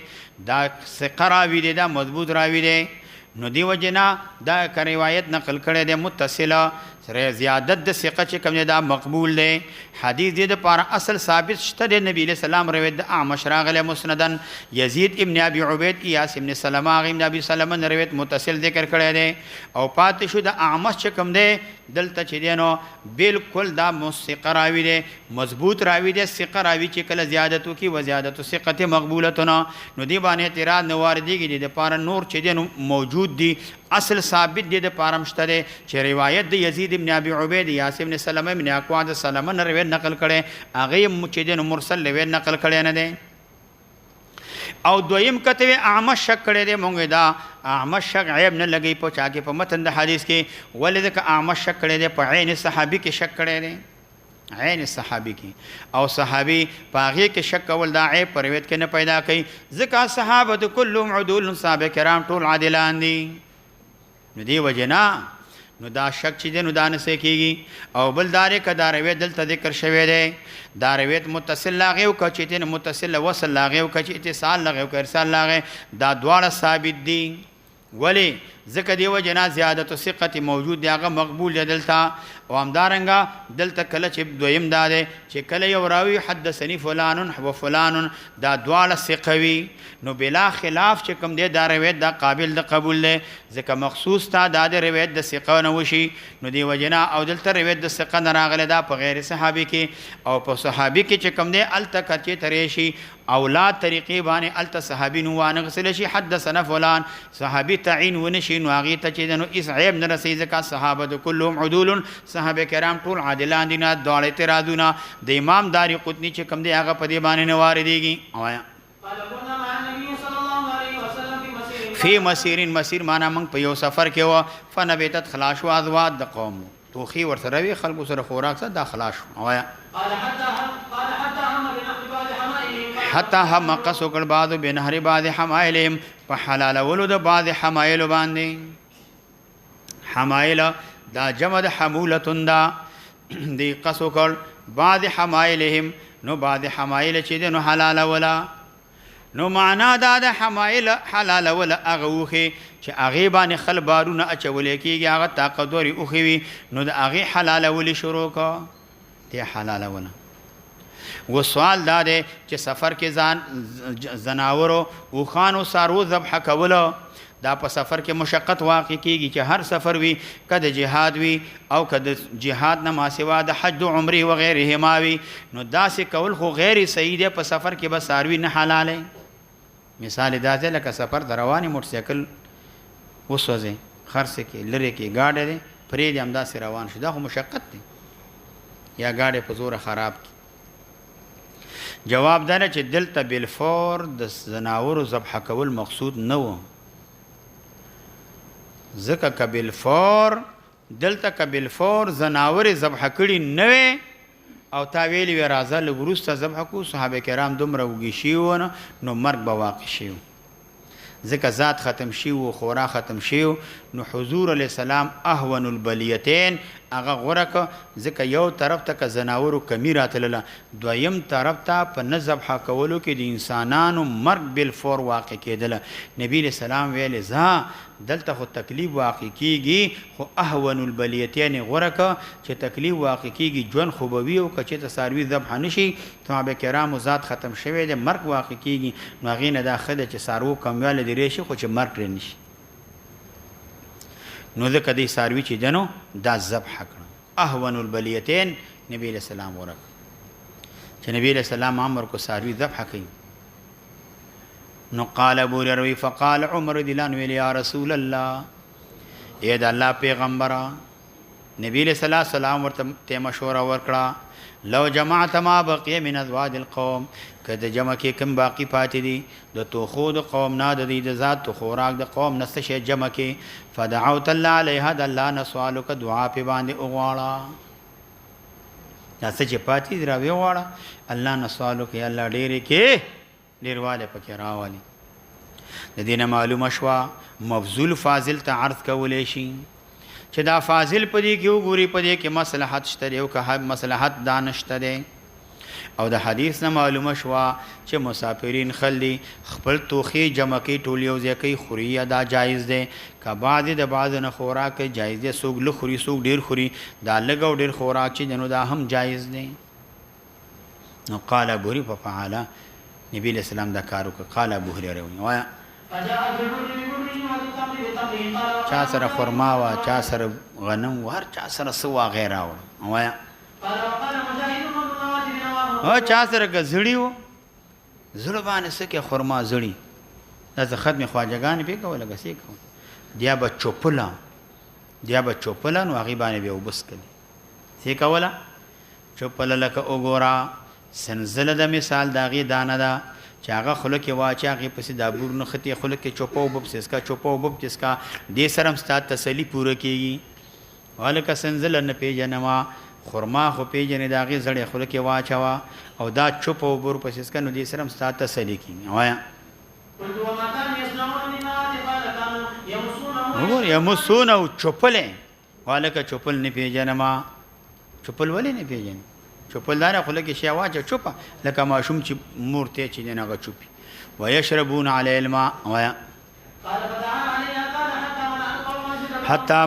دا ثقه راوی دی دا مضبوط راوی دی نو دی وجنا دا روایت نقل کړي دی متصله سره زیادت د ثقه چې کوم دا مقبول دی حدیث دې د پر اصل ثابت شته د نبی له سلام روایت د اعمش راغله مسندن یزید ابن ابي عبید ایاس ابن سلمہ ابن ابي سلمہ روایت متصل ذکر کړي دی او پاتې شو د اعمش چې کوم دی دلته چې دی نو بالکل دا مستقر راوی دی مضبوط راوی دی ثقه راوی چې کله زیادتو کی و زیادت ثقه مقبولتنا نو دی باندې اعتراض نه واردېږي د پر نور چې دی نو موجود دی اصل ثابت دی د پارم شته دی چې روایت د یزید ابن ابي عبید یاس ابن سلمہ ابن اقواد سلمہ نه روایت نقل کړي هغه چې دی نو مرسل روایت نقل کړي نه دی. او دویم کته اعمش شک کړي دی مونږ دا اعمش شک عیب نه لګي په چا کې په متن د حدیث کې ولې ځکه اعمش شک کړي دی په عین صحابي کې شک کړي دی عین صحابي کې او صحابي پاغه کې شک کول دا عیب پر روایت کې نه پیدا کوي ځکه صحابه كلهم عدول صحابه کرام ټول عادلان دي نو دی وجنا نو دا شک چې دی نو دا نسې کېږي. او بل دا دی که دا روایت دلته ذکر شوی دی دا روایت متصل لاغې وکړه چې دی متصل وصل لاغې وکړه چې اتصال لاغې وکړه ارسال لاغې دا دواړه ثابت دي. ولی ځکه دی وجه نه زیادت ثقت موجود دی هغه مقبول دی دلته. او همدارنګه دلته کله چې دویم دا دی چې کله یو راوي حدثني فلان و فلان دا دواړه ثقه وي نو بلا خلاف چې کوم دی دا روایت دا قابل د قبول دی ځکه مخصوص تا دا د روایت د ثقه نه وشي نو دی وجه نه. او دلته روایت د ثقه نه راغلی دا په غیر صحابي کې او په صحابي کې چې کوم دی هلته که چې ترې شي اولاد طریقې باندې هلته صحابي نوم وانغسلی شي حدثنا فلان صحابي تعین ونه شي نو هغې ته چې دی نو هېڅ عیب نه رسوي ځکه صحابه د کلهم عدول صحابه کرام ټول عادلان دي نه دواړه اعتراضونه د امام داري قطني چې کوم دی هغه په دې باندې نه واردېږي. وایا فی مسیرین مسیر معنا موږ په یو سفر کې وه فنبتت خلاص شو ازواج د قوم توخي ورسره وي خلکو سره خوراک سره دا خلاص شو. وایا حتی هم قص وکړ بعضو بنهر بعض حمایلهم په حلالولو د بعض حمایلو باندې. حمایل دا جمع د حمولتون دا دی قص وکړ بعض حمایلهم نو بعض حمایل چې دی نو حلالوله نو معنا دا د حمایل حلالوله هغه اوښې چې هغې باندې خل بارونه اچولی کېږي هغه طاقتورې اوښې وي نو د هغې حلالولې شروع کړه دی حلالوله. و سوال دا دی چې سفر کې زناورو اوښانو څاروو ذبحه کولو دا په سفر کې مشقت واقع کېږي چې هر سفر وي که د جهاد وي او که د جهاد نه ماسوا د حج و عمرې وغیرهما وي نو داسې کول خو غیر صحیح دی. په سفر کې به څاروي نه حلالی. مثال داسې لکه سفر د روانې موټرسایکل وسوځې خرڅې کې لرې کې ګاډی دی پرېږدې همداسې روان شو دا خو مشقت دی یا ګاډی په زوره خراب کړي. جواب دا نه چې دلته بالفور د زناورو ذبحه کول مقصود نه و ځکه که بالفور دلته که بالفور زناورې ذبحه کړي نه وې او تا ویلي وې راځه لږ وروسته ذبحه کړو صحابه کرام دومره وږي شوي وو نو مرګ به واقع شوي ځکه ذات ختم شوي وو خورا ختم شوي نو حضور علیه السلام اهون البلیتین هغه غوره که ځکه یو طرف ته که زناورو کمی راتلله دویم طرف ته په نه ذبحه کولو کې د انسانانو مرګ بالفور واقع کېدله. نبی علیه السلام ویلې ځه دلته خو تکلیف واقع کېږي خو اهون البلیتین غوره که چې تکلیف واقع کېږي ژوند خو به وي او که چېرته څاروي ذبحه نه شي صحابه کرامو ذات ختم شوی دی مرګ واقع کېږي نو هغې نه دا ښه ده چې څاروو کموالی دې راشي خو چې مرګ پرې نه شي نو ځکه دې څاروي چې دی نو دا ذبحه کړه اهون البلیتین نبی علیه السلام غوره کړه چې نبی علیه السلام امر کو څاروي ذبحه کوي. نو قال ابو هريره فقال عمر رضی الله عنه یا رسول الله اے د الله پیغمبره نبی علیہ السلام ورته مشوره ورکړه لو جمعت ما بقي من ازواج القوم کده جمع کې کم باقی پاتې دي د توخو د قوم نه د دې د ذات تو خوراک د قوم نست شي جمع کې فدعوت الله علیها د الله نه سوالک دعا په باندې وغواړه دا څه چې پاتې دی راوي وغواړه الله نه سوالک یا الله ډېرې کې ډېرواله پکې راولي. د دې نه معلومه شوه مفضول فاضل ته عرض کولی شي چې دا فاضل په دې کې وګوري په دې کې مصلحت شته دی او که مصلحت دا نشته دی. او د حدیث نه معلومه شوه چې مسافرین خلدي خپل توخې جمع کوي ټول یو ځای کوي خوري یا دا جایز دی که بعضې د بعضو نه خوراک کوي جایز دی څوک لږ خوري څوک ډېر خوري دا لږ او ډېر خوراک چې دی نو دا هم جایز دی. نو قال ابو هريره ففعل نبی علیہ السلام دا کار وکړ. قال ابو هريره وایا چا سره خرما وه چا سره غنم و هر چا سره څه وا غیره وه وایا چا سره که زړي و زړه باندې څه کې خرما زړي دا زه ختمې خواجهګانې پې کوه لکه څه کوم بیا به چوپله نو هغې باندې بیا اوبه څکلې څه کوله چوپله لکه وګوره سنزله د مثال د هغې دانه ده چې هغه خوله کې واچي هغې پسې دا بور نښتې خوله کې چوپه اوبه پسې څکه چوپه اوبه پسې څکه دې سره هم ستا تسلي پوره کېږي. هلکه سنزله نه پېژنمه خرما خو پېژنې د هغې زړې خوله کې واچوه او دا چوپه اوبه ورپسې څکه نو دې سره هم ستا تسلي کېږي. وایا وګور یمسونه او چوپلې والکه چپل نه پیژنما چپل ولې نه پیژنې چپل دار خو لکه شی واچه چوپه لکه ماشوم چې مور ته چې نه هغه چوپي ويشربون علی الماء ويا قال فدعا عليها قال حتى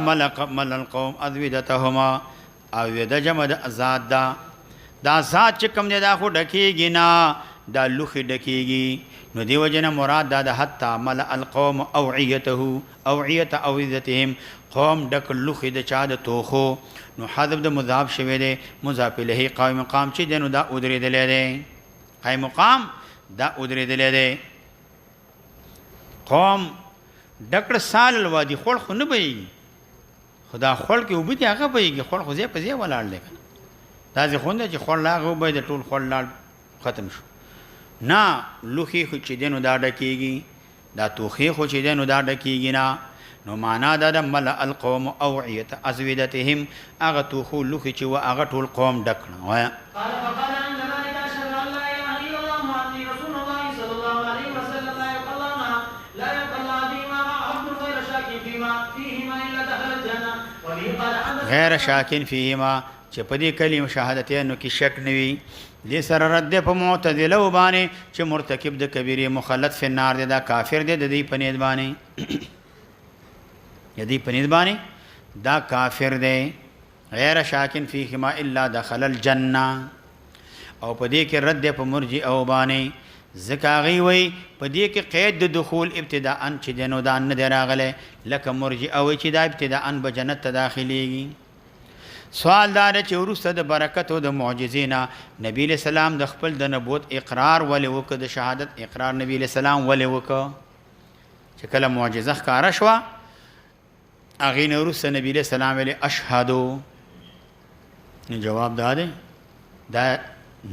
مل القوم اذودتهما او د جمع د ذات دا ذات چې کوم دی دا خو ډکیږي نه دا لوخي ډکیږي نو دی وجنه مراد دا د حتی مل القوم اوعیته اوعیته اوذتهم قوم ډک لوخي د چا د توخو نو حذف د مضاف شوی دی مضاف الیه قائم مقام چې دنو دا ودرېدلې دی قائم مقام دا ودرېدلې دی قوم ډکړه سال الوادي خړ خو نه بېږي خدا خړ کې وبدي هغه بېږي خړ خو زه په زه ولاړ لګ دا ځکه خونده چې خړ لاغه وبې د ټول خړ لاړ ختم شو نه لوخي خو چې دنو دا ډکیږي دا توخي خو چې دنو دا ډکیږي نه نو معنا دا د مل القوم اوعیت ازودتهم هغه توخو لوخي چې و هغه ټول قوم ډکړه وایا قال فقال عند ذلك اشهد ان لا اله الا الله واني رسول الله صلى الله عليه وسلم لا يلقى الله فيما عبد غير شاك فيهما الا دخل الجنه وبه قال غیر شاکن فیهما چې په دې کلمه شهادتینو کې شک نوي دې سره رد په معتزله وبانه چې مرتکب د کبیره مخلد فی النار دی دا کافر دی د دې پنید باندې یدی پنید باندې دا کافر دی غیر شاکن فیهما الا دخل الجنه او په دې کې رد په مرجئ او باندې زکاغي وي په دې کې قید د دخول ابتداء چې دنو دا نه دراغله لکه مرجئ او چې دا ابتداء به جنت ته داخليږي سوال دا چې ورسته د برکت او د معجزینا نبی له سلام د خپل د نبوت اقرار ولې وکړه د شهادت اقرار نبی له سلام ولې وکړه چې کله معجزه ښکارا شو اغه نو ورسته نبی له سلام ولې اشهدو جواب داده دا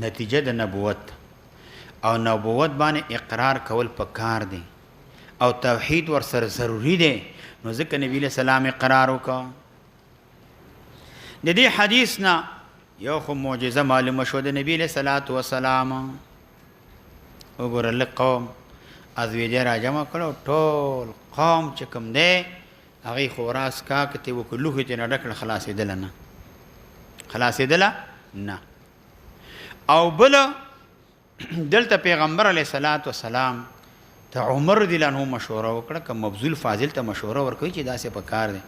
نتیجه د نبوت او نبوت باندې اقرار کول پکار دی او توحید ور سره ضروری دی نو ځکه نبی له سلام اقرار وکړه د دې حدیث نه یو خو معجزه معلومه شو د نبی له صلوات و سلام وګورل قوم ازویجه راجمع کړو ټول قوم چې کوم دی هغه خوراس کا کته وکلوه ته نه ډکړه خلاصېدله نه او بل دلته پیغمبر علیه الصلاۃ والسلام ته عمر رضی الله عنه مشوره وکړه کوم مبذول فاضل ته مشوره ورکوي چې داسې پکار دی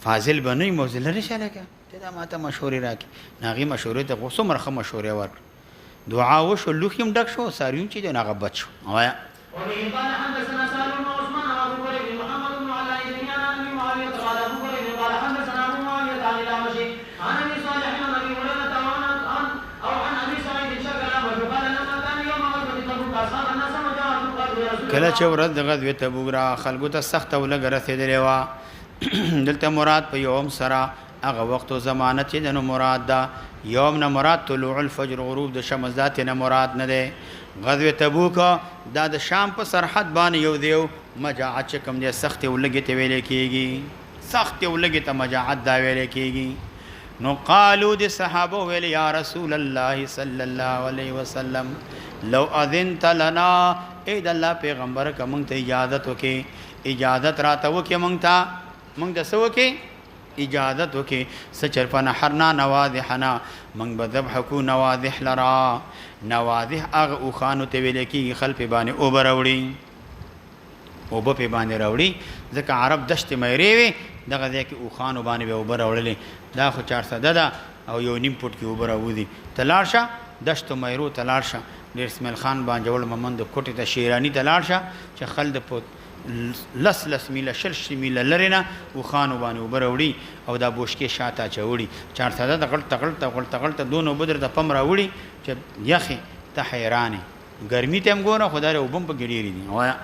فاضل بنوي مبذول لري شاله ته دا ماته مشورې راکې ناغي مشورې ته غوسه مرخه مشورې ورکړه دعا وشو لوخیم ډک شو ساریون چې نه غبط شو وایا وبه قال حدثنا سالم وعثمان وابو بكر بن محمد بن علاء بن ابي معاويه قال ابو بكر قال حدثنا ابو معاويه عن الاعمشي عن ابي صالح عن ابي هريره عن ابي سعيد شكر قال لما كان يوم غزوه تبوك اصحاب الناس وجاءوا قالوا يا رسول الله کله چې ورځ د غزوه تبوک را خلکو ته سخت ولګ رسیدلې وا دلته مراد په یوم سره هغه وخت او زمانه چې د مراد دا یوم نه مراد طلوع الفجر غروب د شمس ذات نه مراد نه ده غزوه تبوک دا د شام په سرحد باندې یو دیو مجاعت چې کوم دی سخت ولګي ته ویل کېږي سخت ولګي ته مجاعت دا ویل کېږي نو قالو د صحابه ویل یا رسول الله صلی الله علیه وسلم لو اذنت لنا اے د الله پیغمبر کوم ته اجازه وکي اجازه راته وکي مونږ د سو کې اجازت وکي سچر فنحرنا نواذحنا من بذبح کو نواذح لرا نواذح اغه او خانو ته ویل کی خلف باندې او بروړي او په باندې راوړي ځکه عرب دشت مېری وي دغه ځکه او خانو باندې او بروړلې دا خو 400 ده او یو نیم پټ کې او براوځي تلارشه دشت مېرو تلارشه ډیر اسماعیل خان باندې ول ممند کوټه ته شیرانی تلارشه چې خلد په لس میله شلش میله لرنه او خانو باندې وبروړي او دا بوشکې شاته چوړي 400 د غلط دونو بدر د پم راوړي چې یخي ته حیرانه ګرمي تم ګونه خدای وبم په ګډيري دي وایا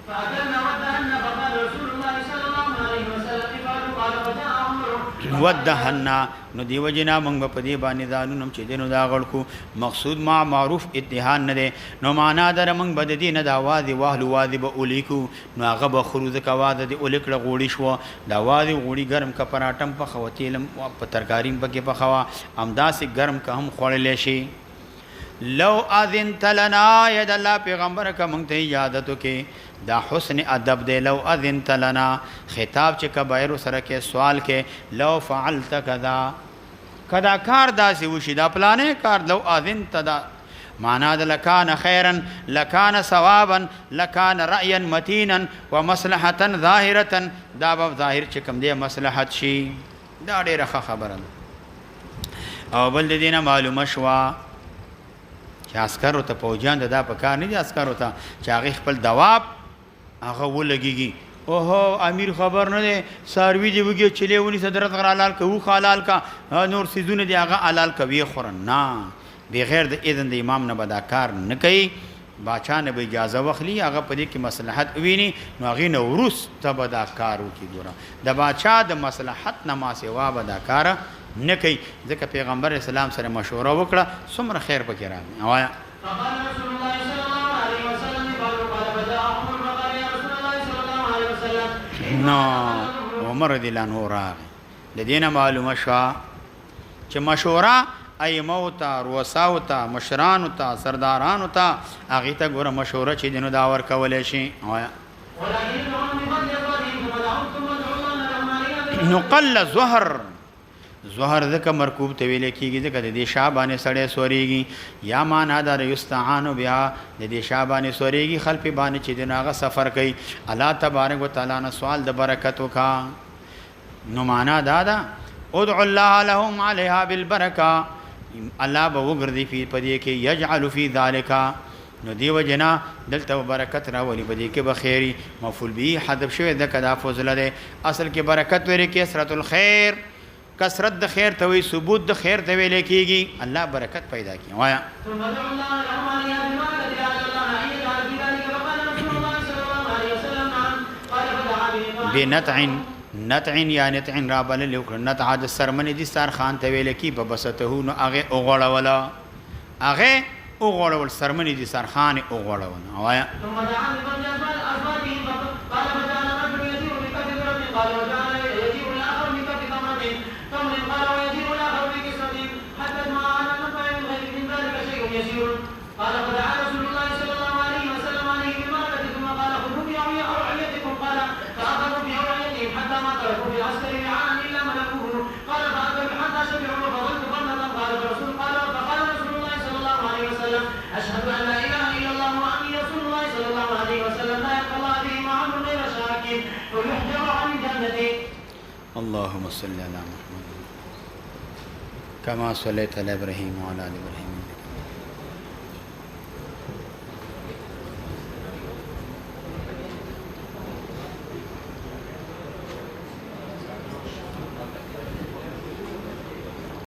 فأكلنا ودهنا فقال رسول الله صلى الله عليه وسلم قال فجاء عمر ودهنا نو دی وجنا موږ په دې باندې ځانو چې دینو دا غړکو مقصود ما معروف اتحان نه ده نو معنا در موږ بد دین دا وادي واهل وادي به الیکو نو هغه به خروج کواده دی الیکړه غوړی شو دا وادي غوړی ګرم کا پراټم په خوتیلم په ترکاریم پکې په خوا امداسي ګرم کا هم خوړلې شي لو اذنت لنا يد الله پیغمبر کا موږ ته اجازه تو کې دا حسن ادب دی. لو اذنت لنا خطاب چې کبایر سره کې سوال کې لو فعلت کذا کدا کار داسې وشي دا پلانې کار لو اذنت دا معنا د لکان خیرا لکان ثوابا لکان رأیا متینا ومصلحة ظاهرة دا به ظاهر چې کوم دی مصلحت شي. دا ډېره ښه خبره ده. او بل د دې نه معلومه شوه چې عسکرو ته پوجیان دا په کار نه دي عسکرو ته چې هغې خپل دواب هغه ولګېږي. اوهو امیر خبر نه دی څاروي دې وږي چلې ونیسه درت غره حلال که اوښ حلال که نور څیزونه دي هغه حلال که ویې خوره. نه بغیر د اذن د امام نه به دا کار نه کوي. باچا نه به اجازه واخلي هغه په دې کې مصلحت وویني نو هغې نه وروسته به دا کار وکړي. ګوره د باچا د مصلحت نه ما سوا به دا کار نه کوي ځکه پیغمبر اسلام سره مشوره وکړه څومره خیر پکې راغی. وایا فقال رسول الله صلى الله عليه وسلم قال فجاءهم فقال يا رسول الله صلى الله عليه وسلم نو عمر رضی الله عنه راغی. د دې نه معلومه شوه چې مشوره ائمو ته رؤساو ته مشرانو ته سردارانو ته هغې ته ګوره مشوره چې دی نو دا ورکولی شي. وایا نو قل ظهر ظهر ځکه مرکوب ته ویلی کېږي ځکه د دې شا باندې سړی سورېږي یا معنا دا یستعانو بیا د دې شا باندې سورېږي خلفې باندې چې دی نو هغه سفر کوي الله تبارک وتعالی نه سوال د برکت وکړه. نو معنا دا ده ادعو الله لهم علیها بالبرکه الله به وګرځي په دې کې یجعل فی ذلک نو دی وجنا دلته برکت راولي په دې کې به خیری مفعول به حذف شوی ځکه دا فضله ده. اصل کې برکت ویل کثرت الخير کثرت د خیر ته وي ثبوت د خیر ته ویل کېږي الله برکت پیدا کړي. وایا بنتع نتع یا نتع را بللی وکړه. نتع د سرمنې دي سرخان ته ویل کېږي په بسته نو هغې وغوړوله هغې وغوړول سرمنې دي سرخان یې وغوړوله. وایا قال فدعا رسول الله صلى الله عليه وسلم عليه بالمرأة ثم قال خذوا بأوعيتكم قال فأخذوا بأوعيتهم حتى ما تركوا في العسكر وعاء إلا ملكوه قال فأكلوا حتى شبعوا فظلت فرنة قال فقال رسول الله صلى الله عليه وسلم أشهد أن لا إله إلا الله وأني رسول الله صلى الله عليه وسلم لا يلقى الله به عمل غير شاك ويحجر عن الجنة. اللهم صل على محمد كما صليت على إبراهيم وعلى آل إبراهيم